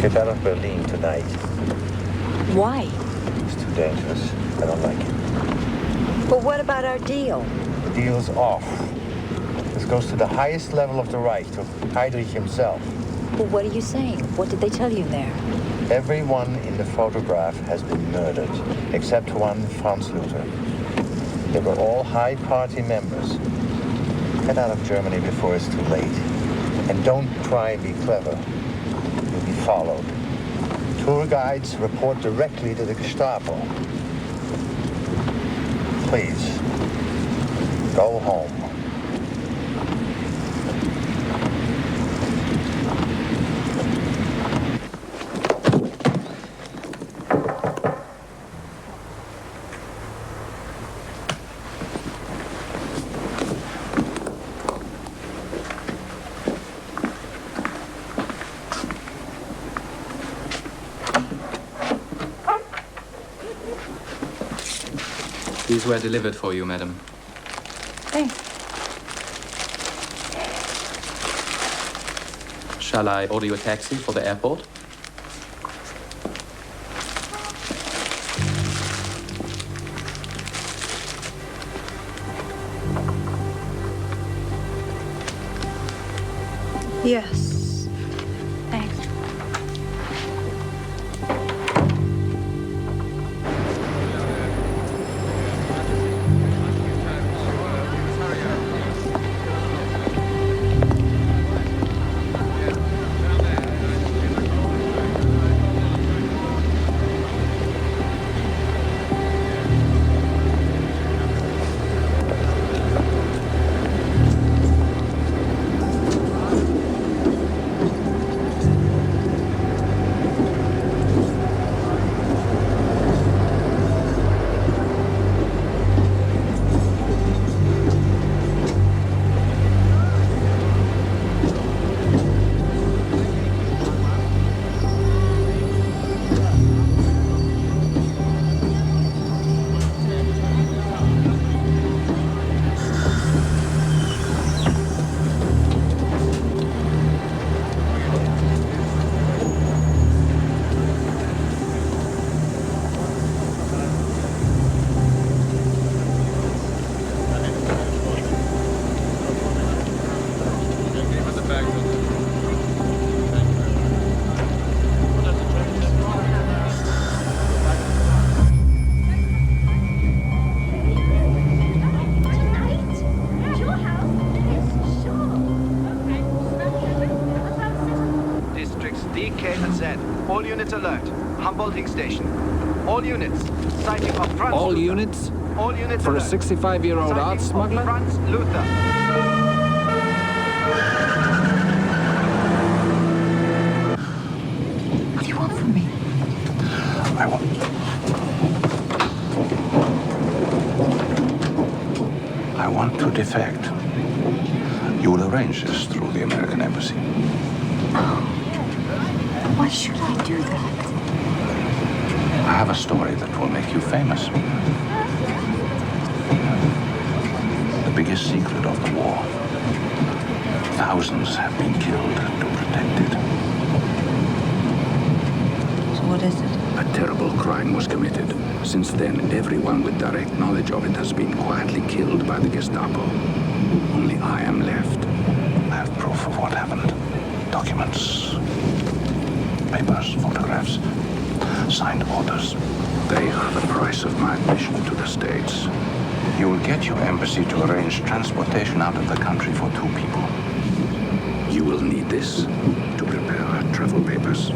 Get out of Berlin tonight. Why? It's too dangerous. I don't like it. But what about our deal? The deal's off. This goes to the highest level of the Reich, to Heydrich himself. Well, what are you saying? What did they tell you in there? Everyone in the photograph has been murdered, except one Franz Luther. They were all high party members. Get out of Germany before it's too late. And don't try and be clever. You'll be followed. Tour guides report directly to the Gestapo. Please, go home. These were delivered for you, madam. Thanks. Shall I order you a taxi for the airport? Yes. Thanks. bolting station. All units. Sighting of Franz All Luther. units? All units For a alert. 65-year-old Sighting art of smuggler? Franz Luther. What do you want from me? I want to defect. You will arrange this through the American embassy. Why should I do that? I have a story that will make you famous. The biggest secret of the war. Thousands have been killed to protect it. So what is it? A terrible crime was committed. Since then, everyone with direct knowledge of it has been quietly killed by the Gestapo. Only I am left. I have proof of what happened. Documents, papers, photographs, signed orders. They are the price of my admission to the States. You will get your embassy to arrange transportation out of the country for 2 people. You will need this to prepare our travel papers.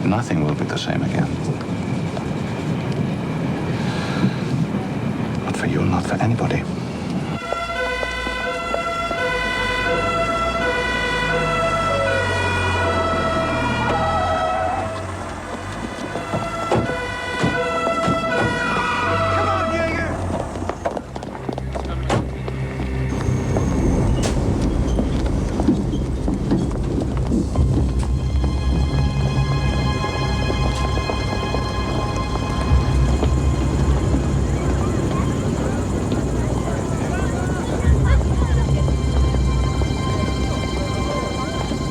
Nothing will be the same again. Not for you, not for anybody.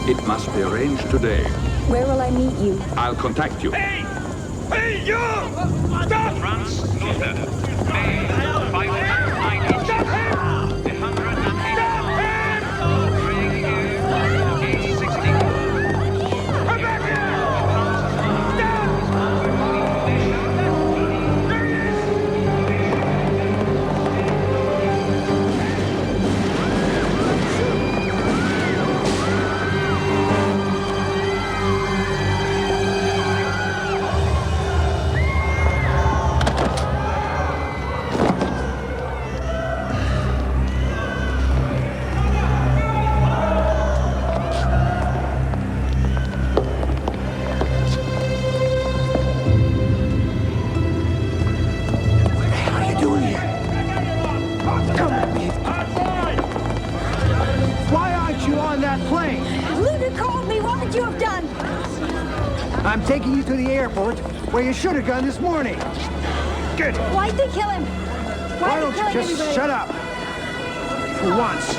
It must be arranged today. Where will I meet you? I'll contact you. Hey, you! Stop! Franz Luther. May 590. Stop him! The 160. Come back here! I'm taking you to the airport, where you should have gone this morning. Good. Why'd they kill him? Why don't you just shut up? For once.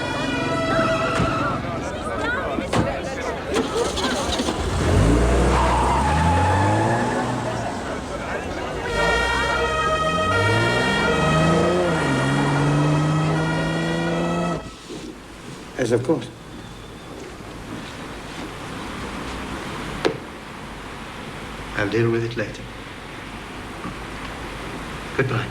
Yes, of course. I'll deal with it later. Goodbye.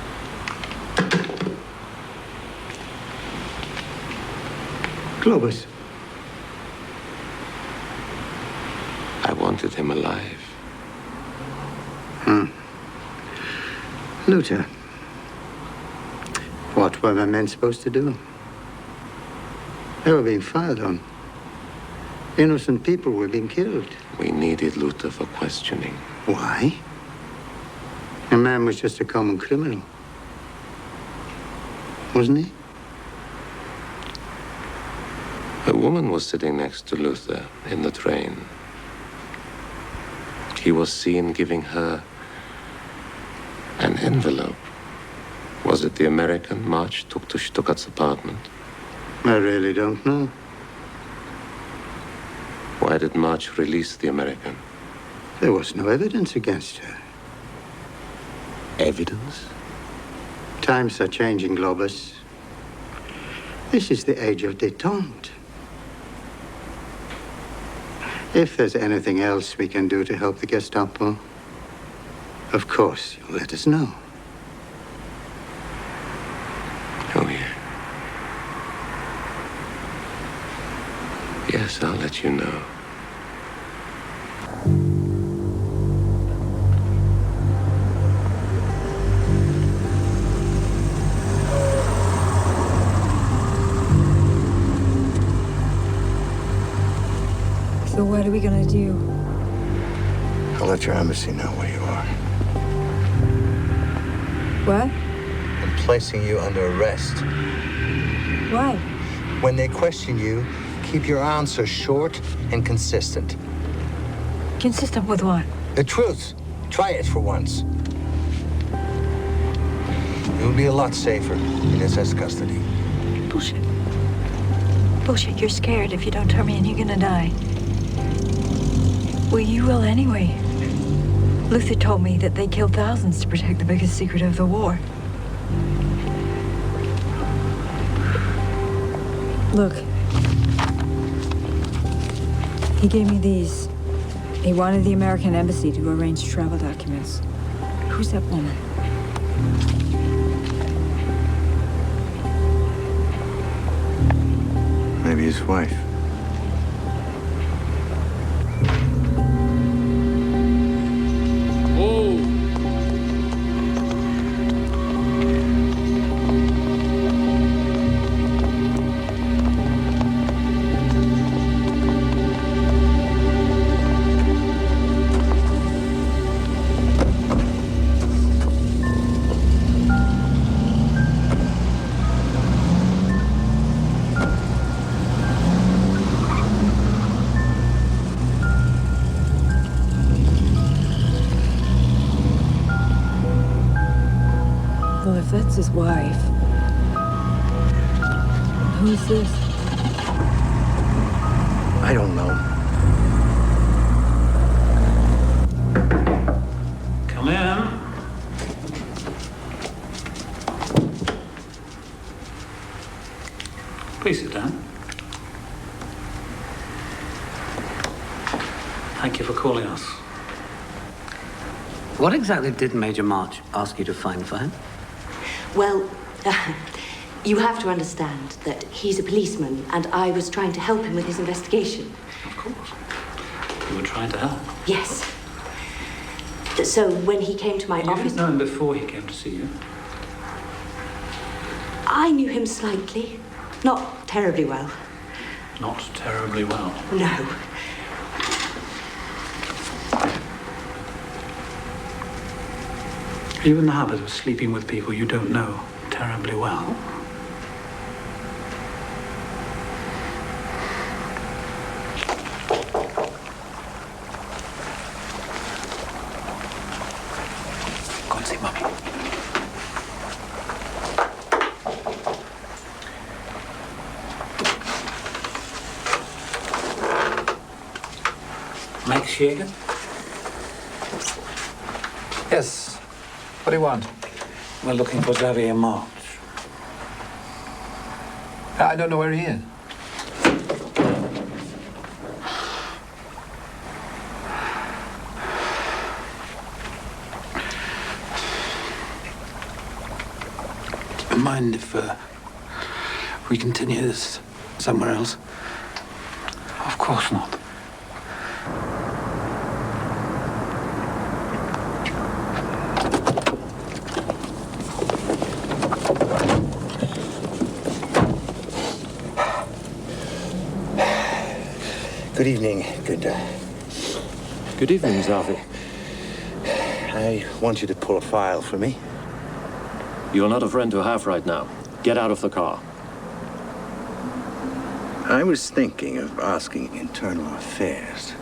Globus. I wanted him alive. Luther. What were my men supposed to do? They were being fired on. Innocent people were being killed. We needed Luther for questioning. Why? The man was just a common criminal. Wasn't he? A woman was sitting next to Luther in the train. He was seen giving her an envelope. Was it the American March took to Stuckart's apartment? I really don't know. Why did March release the American? There was no evidence against her. Evidence? Times are changing, Globus. This is the age of détente. If there's anything else we can do to help the Gestapo, of course, you'll let us know. Oh, yeah. Yes, I'll let what you know. So what are we gonna do? I'll let your embassy know where you are. What? I'm placing you under arrest. Why? When they question you, keep your answers short and consistent. Consistent with what? The truth. Try it for once. You'll be a lot safer in SS custody. Bullshit. Bullshit, you're scared. If you don't turn me in, you're gonna die. Well, you will anyway. Luther told me that they killed thousands to protect the biggest secret of the war. Look. He gave me these. He wanted the American embassy to arrange travel documents. Who's that woman? Maybe his wife. Well, if that's his wife, who's this? I don't know. Come in. Please sit down. Thank you for calling us. What exactly did Major March ask you to find for him? Well, you have to understand that he's a policeman, and I was trying to help him with his investigation. Of course. You were trying to help. Yes. So when he came to my You office... didn't know him before he came to see you? I knew him slightly. Not terribly well. Not terribly well. No. Are you in the habit of sleeping with people you don't know terribly well? Go and see Mummy. Max Jäger? Yes. What do you want? We're looking for Xavier March. I don't know where he is. Mind if we continue this somewhere else? Of course not. Good evening. Good evening, Xavier. I want you to pull a file for me. You're not a friend to have right now. Get out of the car. I was thinking of asking Internal Affairs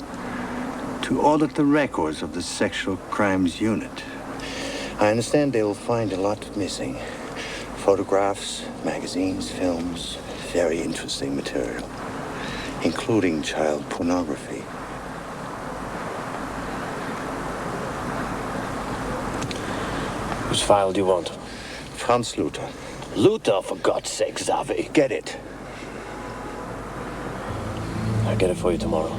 to audit the records of the Sexual Crimes Unit. I understand they'll find a lot missing. Photographs, magazines, films, very interesting material, including child pornography. Whose file do you want? Franz Luther. Luther, for God's sake, Xavier. Get it. I'll get it for you tomorrow.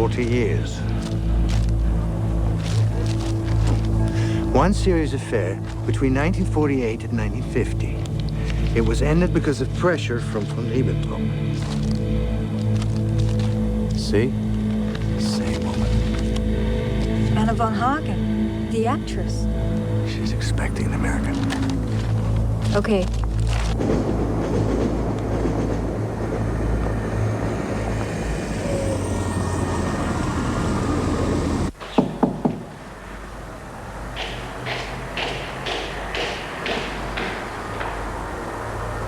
40 years. One serious affair between 1948 and 1950. It was ended because of pressure from von Ribbentrop. See? Same woman. Anna von Hagen, the actress. She's expecting an American. Okay.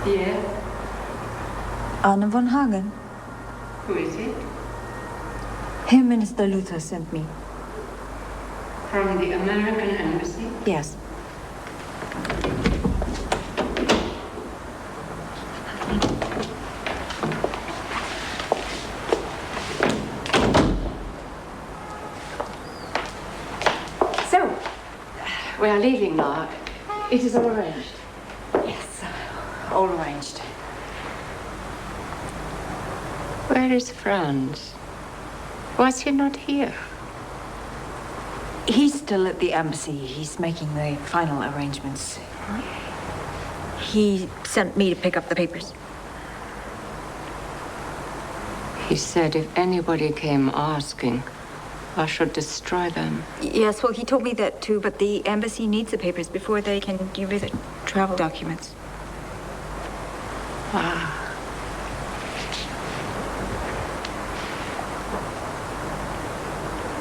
Yeah? Anna von Hagen. Who is it? Herr Minister Luther sent me. From the American Embassy? Yes. So, we are leaving now. It is all arranged. Yes, all arranged. Where is Franz? Was he not here? He's still at the embassy. He's making the final arrangements. He sent me to pick up the papers. He said if anybody came asking, I should destroy them. Yes, well, he told me that too, but the embassy needs the papers before they can give you the travel documents. Ah.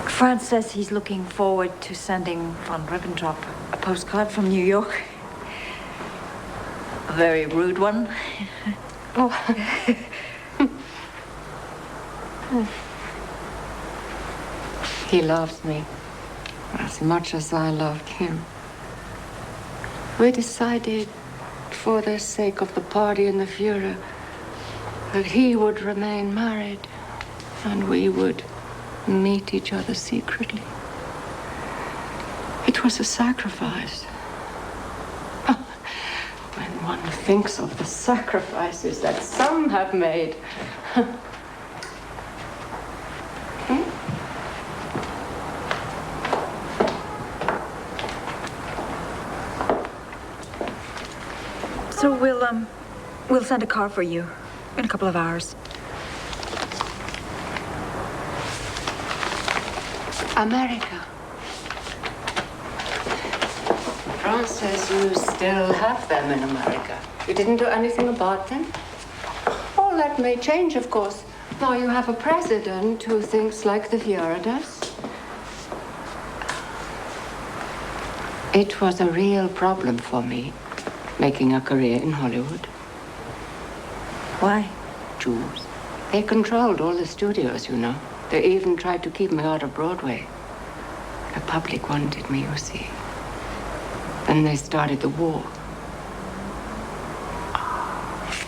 Franz says he's looking forward to sending von Ribbentrop a postcard from New York. A very rude one. Oh. He loves me as much as I loved him. We decided, for the sake of the party and the Führer, that he would remain married and we would meet each other secretly. It was a sacrifice. When one thinks of the sacrifices that some have made. So we'll send a car for you in a couple of hours. America. France says you still have them in America. You didn't do anything about them? Oh, that may change, of course. Now you have a president who thinks like the Führer does. It was a real problem for me, making a career in Hollywood. Why? Jews. They controlled all the studios, you know. They even tried to keep me out of Broadway. The public wanted me, you see. Then they started the war.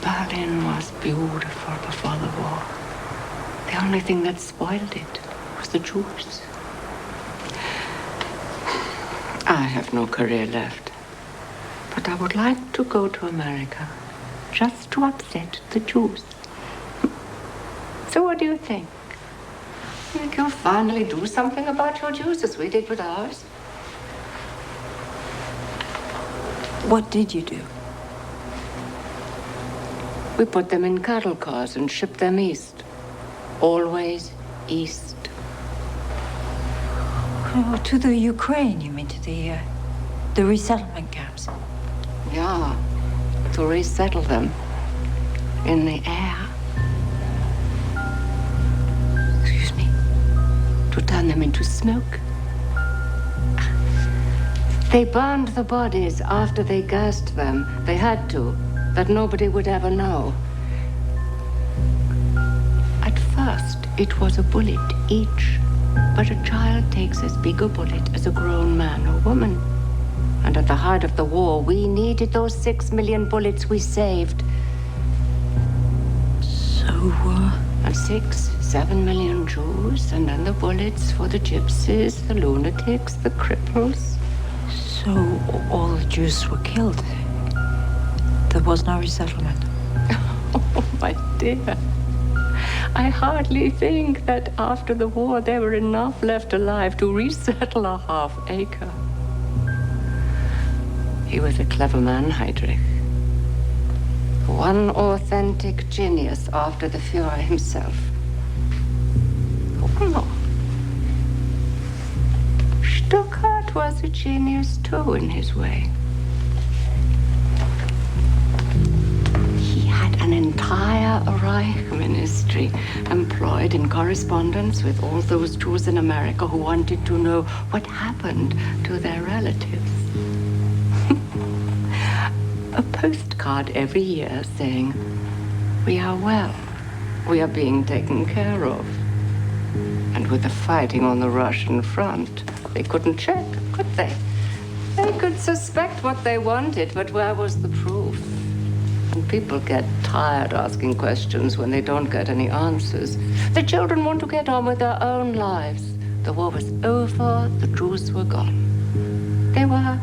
Berlin was beautiful before the war. The only thing that spoiled it was the Jews. I have no career left. But I would like to go to America just to upset the Jews. So what do you think? Think you'll finally do something about your Jews as we did with ours? What did you do? We put them in cattle cars and shipped them east. Always east. Oh, to the Ukraine, you mean, to the resettlement camps? Yeah, to resettle them in the air. Excuse me. To turn them into smoke. They burned the bodies after they gassed them. They had to, that nobody would ever know. At first, it was a bullet each, but a child takes as big a bullet as a grown man or woman. And at the height of the war, we needed those 6 million bullets we saved. So, And 6-7 million Jews, and then the bullets for the gypsies, the lunatics, the cripples. So all the Jews were killed. There was no resettlement. Oh, my dear. I hardly think that after the war there were enough left alive to resettle a half-acre. He was a clever man, Heydrich. One authentic genius after the Führer himself. Oh, no. Stuttgart was a genius too in his way. He had an entire Reich ministry employed in correspondence with all those Jews in America who wanted to know what happened to their relatives. A postcard every year saying, "We are well, we are being taken care of." And with the fighting on the Russian front, they couldn't check, could they? They could suspect what they wanted, but where was the proof? And people get tired asking questions when they don't get any answers. The children want to get on with their own lives. The war was over, the Jews were gone. They were...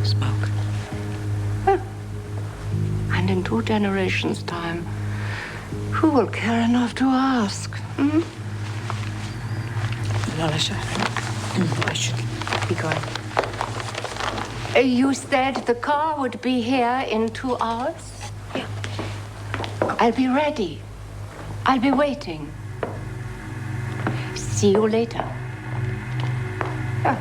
smoke. Huh. And in 2 generations' time, who will care enough to ask? Hmm? Lola, I should be going. You said the car would be here in 2 hours? Yeah. I'll be ready. I'll be waiting. See you later. Yeah.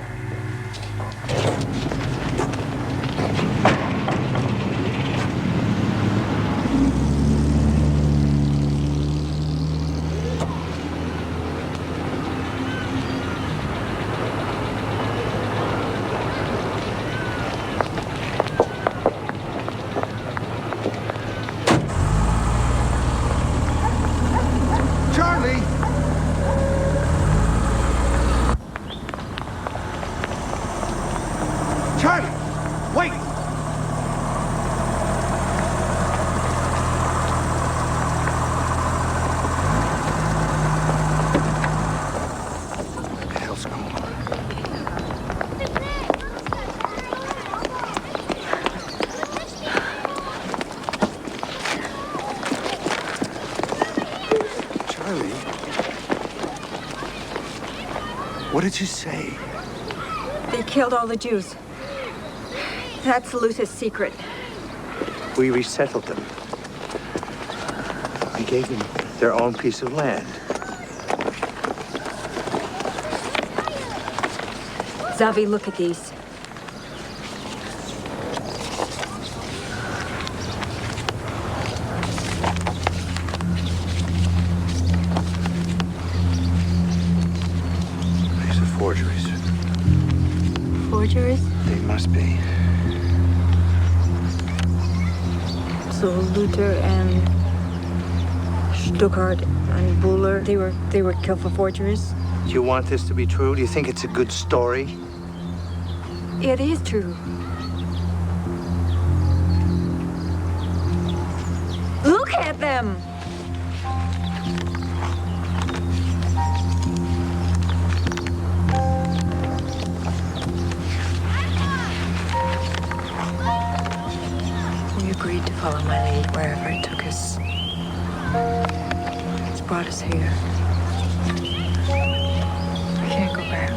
What did you say? They killed all the Jews. That's Luther's secret. We resettled them. We gave them their own piece of land. Xavier, look at these. These are forgeries. Forgeries? They must be. So Luther and Stuttgart and Buller, they were killed for forgeries? Do you want this to be true? Do you think it's a good story? It is true. Look at them! We agreed to follow my lead wherever it took us. It's brought us here. We can't go back.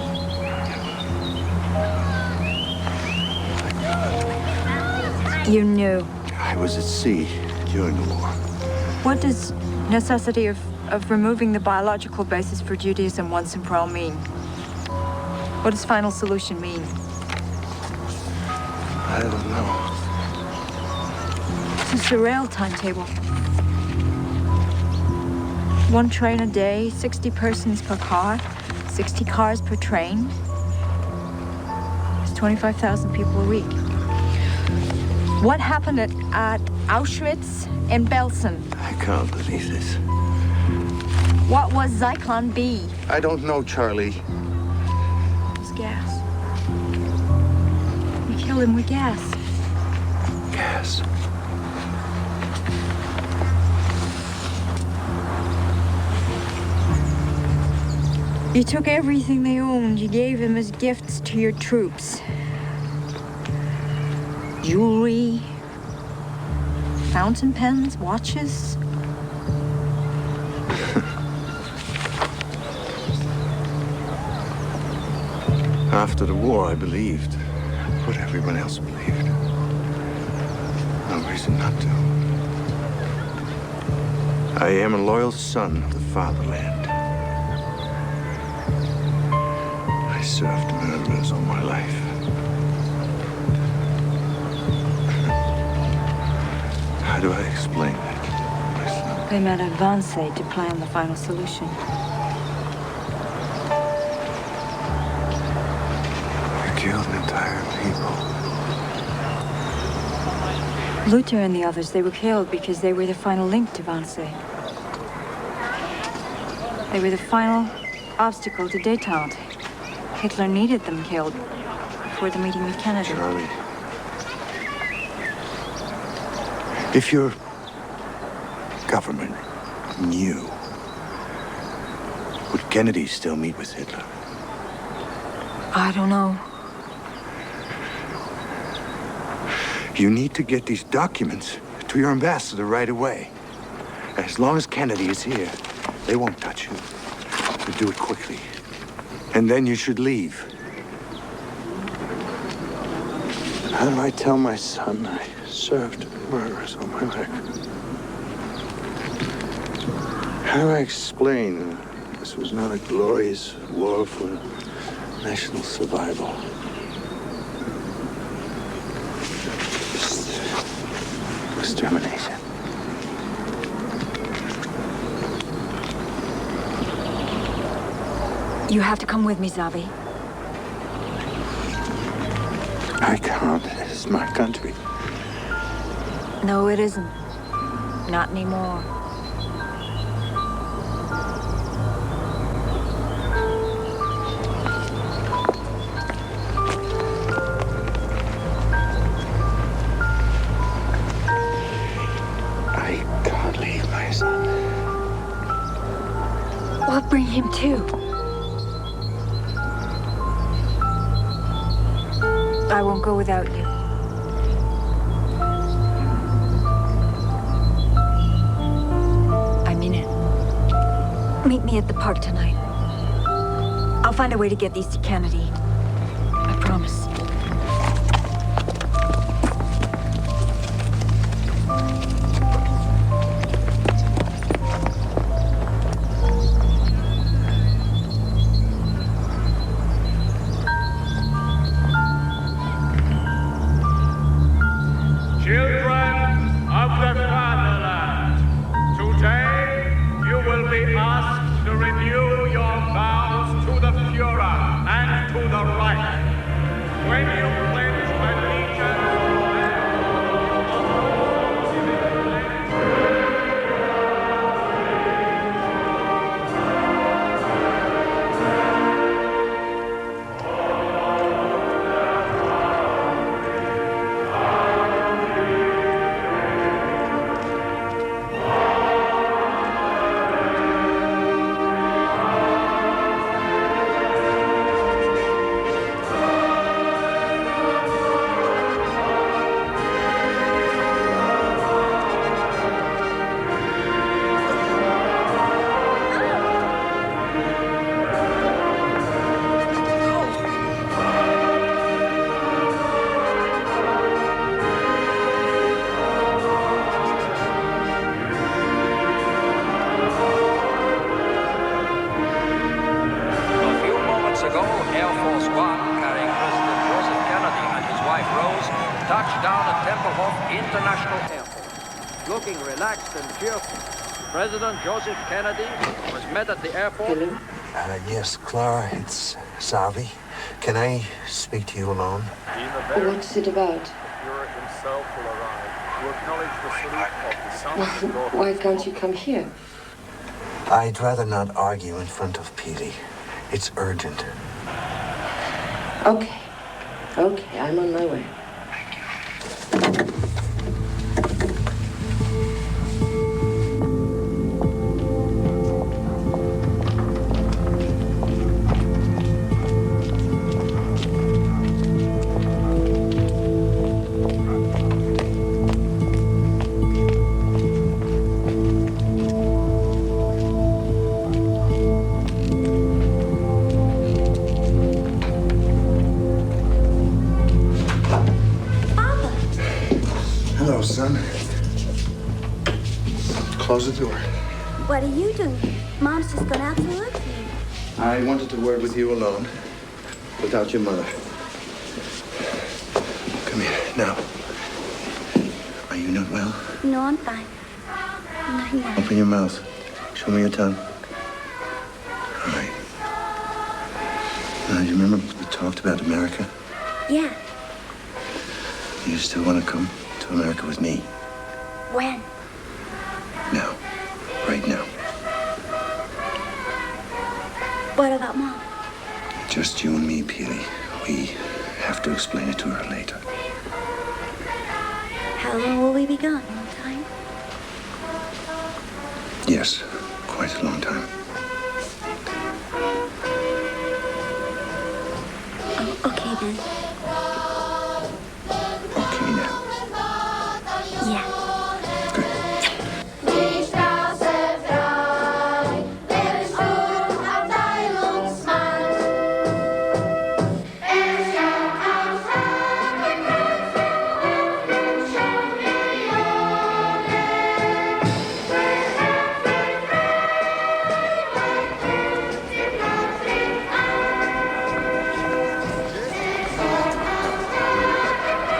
You knew. I was at sea during the war. What does necessity of removing the biological basis for Judaism once and for all mean? What does final solution mean? I don't know. This is the rail timetable. 1 train a day, 60 persons per car, 60 cars per train. It's 25,000 people a week. What happened at Auschwitz and Belsen? I can't believe this. What was Zyklon B? I don't know, Charlie. It was gas. We killed him with gas. Gas. You took everything they owned. You gave them as gifts to your troops. Jewelry, Fountain pens, watches. After the war, I believed what everyone else believed. No reason not to. I am a loyal son of the Fatherland. I served murderers all my life. How do I explain that? They met at Wannsee to plan the final solution. You killed an entire people. Luther and the others, they were killed because they were the final link to Wannsee. They were the final obstacle to détente. Hitler needed them killed before the meeting with Kennedy. Charlie, if your government knew, would Kennedy still meet with Hitler? I don't know. You need to get these documents to your ambassador right away. As long as Kennedy is here, they won't touch you. So do it quickly. And then you should leave. How do I tell my son I served murderers all my life? How do I explain this was not a glorious war for national survival? Extermination. You have to come with me, Xavier. I can't. It's my country. No, it isn't. Not anymore. I can't leave my son. Well, bring him too. I won't go without you. I mean it. Meet me at the park tonight. I'll find a way to get these to Kennedy. I promise. Children of the Fatherland, today you will be asked to renew your vows to the Führer and to the Reich. When you pledge allegiance looking relaxed and cheerful. President Joseph Kennedy was met at the airport. Yes, Clara, it's Xavier. Can I speak to you alone? What's it about? Führer himself will arrive to acknowledge the salute of the sons and daughters. Why can't you come here? I'd rather not argue in front of Petey. It's urgent. Okay. Okay, I'm on my way. Close the door. What are you doing? Mom's just gone out to look for you. I wanted to word with you alone, without your mother. Come here, now. Are you not well? No, I'm fine. Not yet. Open your mouth. Show me your tongue. All right. Now, you remember we talked about America? Yeah. You still want to come to America with me? When? Now. Right now. What about Mom? Just you and me, Peely. We have to explain it to her later. How long will we be gone? A long time? Yes, quite a long time. Oh, okay then. Okay now. Yeah.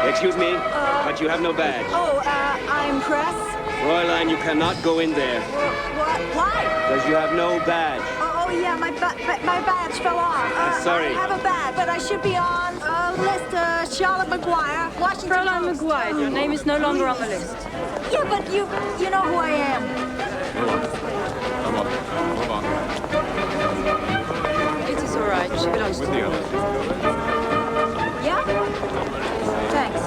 Excuse me, but you have no badge. I'm press. Fräulein, you cannot go in there. What? Why? Because you have no badge. Oh yeah, my badge fell off. Sorry. I have a badge, but I should be on list. Charlotte McGuire, Washington Fräulein Post. McGuire, your name is no longer on the list. Yeah, but you know who I am. Come on. It is all right. She belongs to With the others. Yeah? Thanks.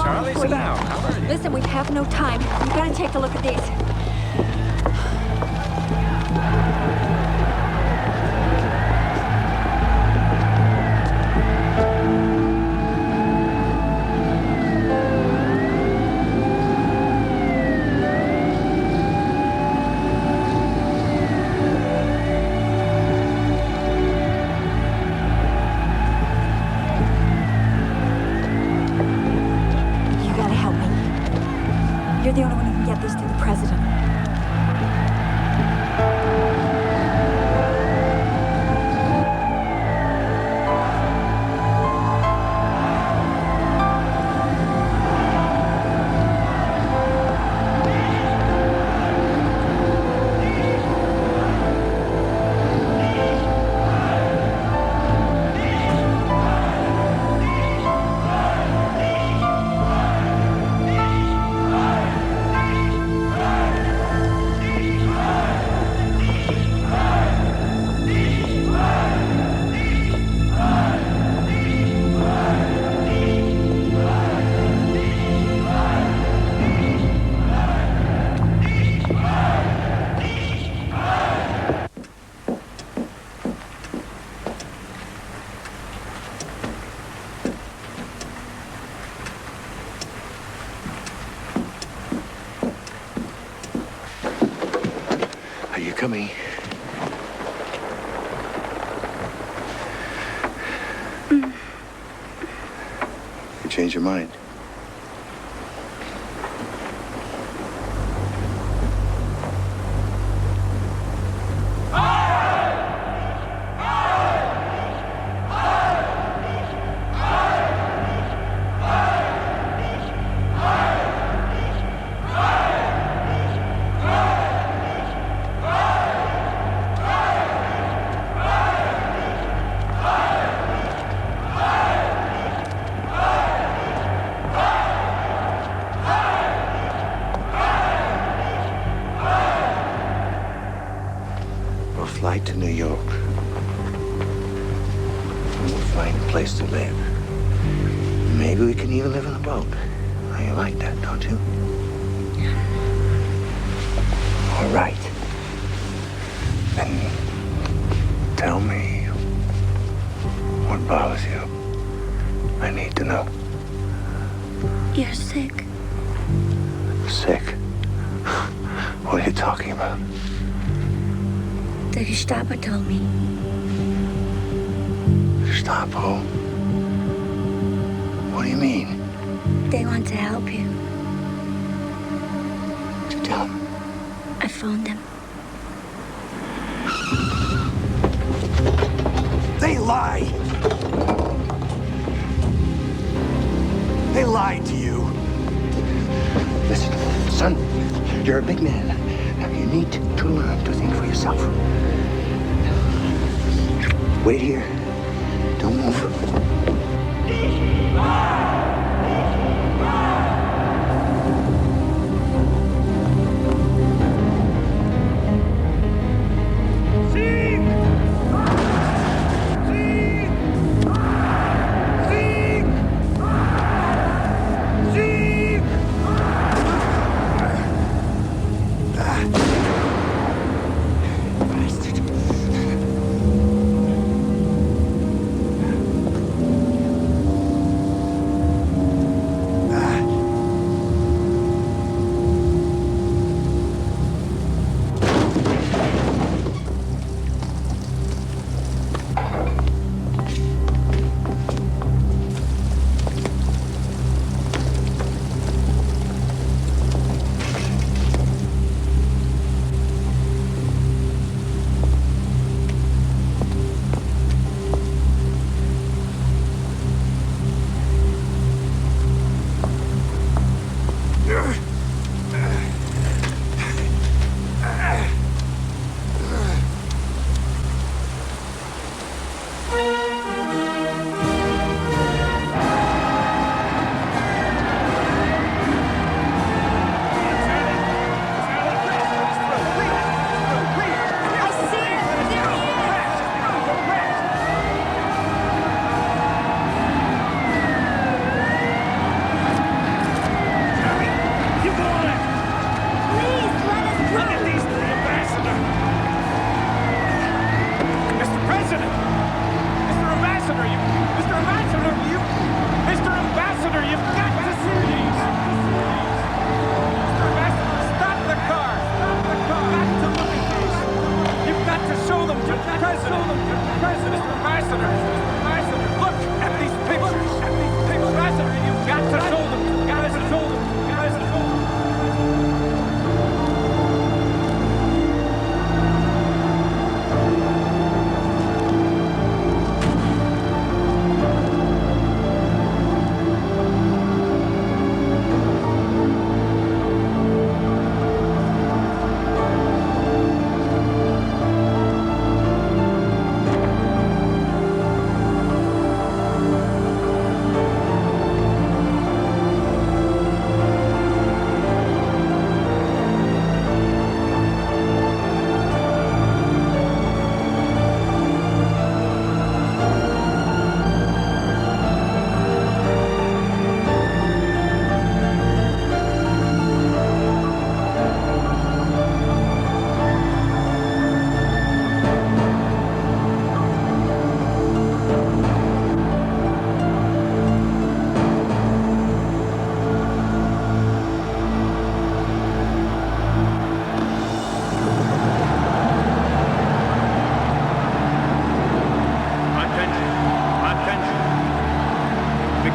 Charlie, sit down. How are you? Listen, we have no time. You gotta take a look at these. You're the only one who can get these to the president. coming. You change your mind. Flight to New York. We'll find a place to live. Maybe we can even live on a boat. Now, you like that, don't you? All right. Then tell me what bothers you. I need to know. You're sick. Sick? What are you talking about? The Gestapo told me. Gestapo? What do you mean? They want to help you. Tell them. I phoned them. They lie! They lied to you. Listen, son, you're a big man. Now you need to learn to think for yourself. Wait here. Don't move.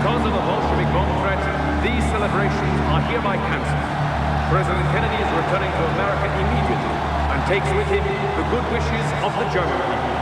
Because of the Bolshevik bomb threat, these celebrations are hereby cancelled. President Kennedy is returning to America immediately and takes with him the good wishes of the German people.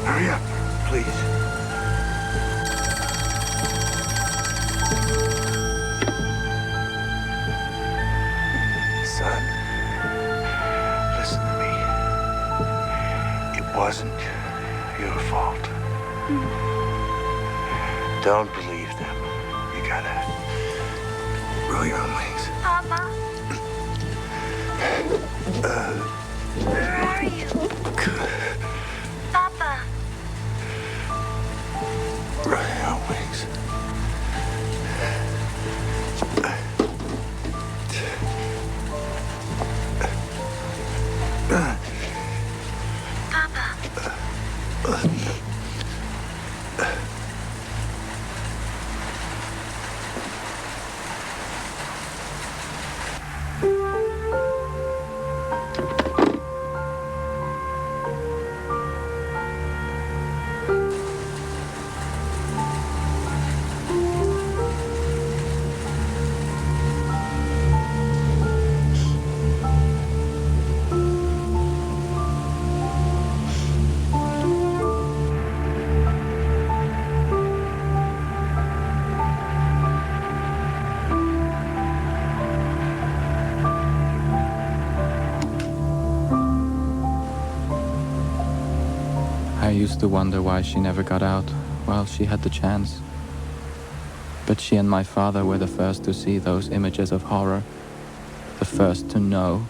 Hurry up, please. Son, listen to me. It wasn't your fault. Don't believe them. You gotta grow your own wings. Papa? Where are you? Papa? Grow your own wings. I used to wonder why she never got out while she had the chance. But she and my father were the first to see those images of horror, the first to know,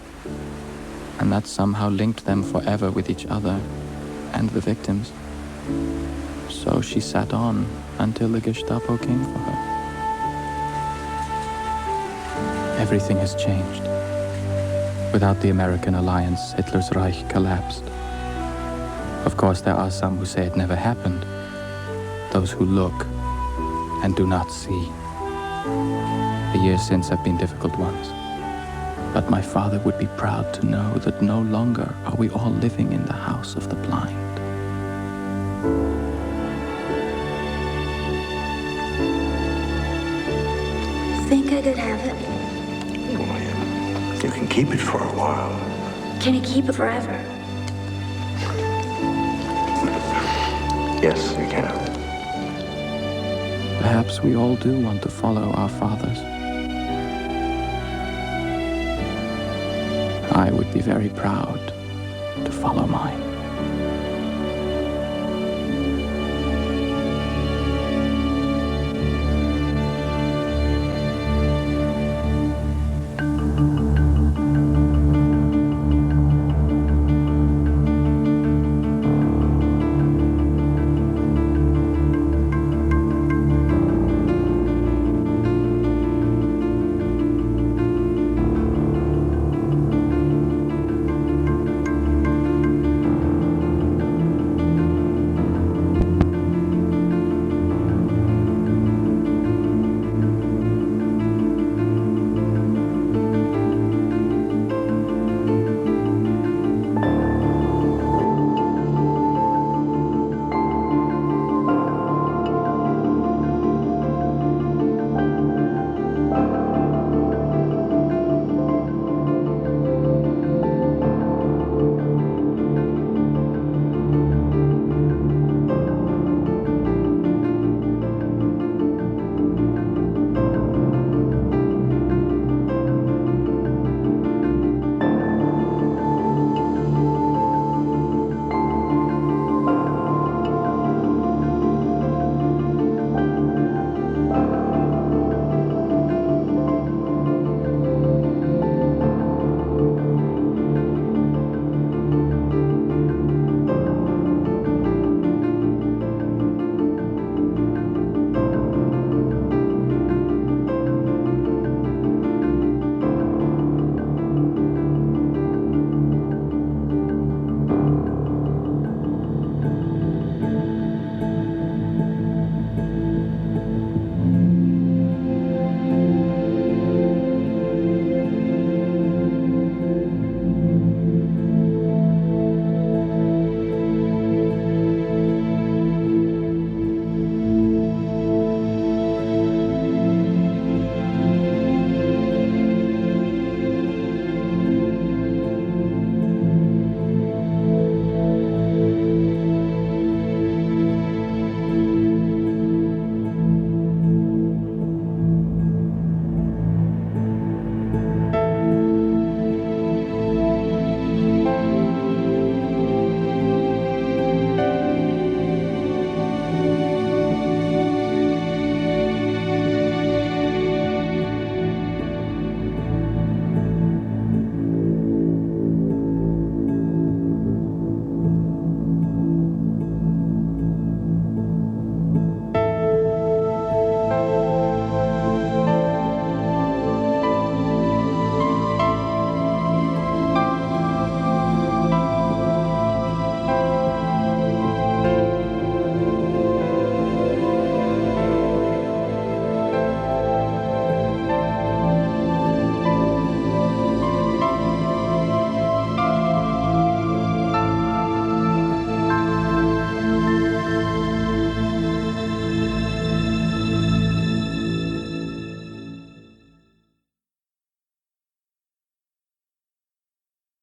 and that somehow linked them forever with each other and the victims. So she sat on until the Gestapo came for her. Everything has changed. Without the American alliance, Hitler's Reich collapsed. Of course, there are some who say it never happened. Those who look and do not see. The years since have been difficult ones. But my father would be proud to know that no longer are we all living in the house of the blind. Think I could have it? Well, you can keep it for a while. Can you keep it forever? Yes, you can. Perhaps we all do want to follow our fathers. I would be very proud to follow mine.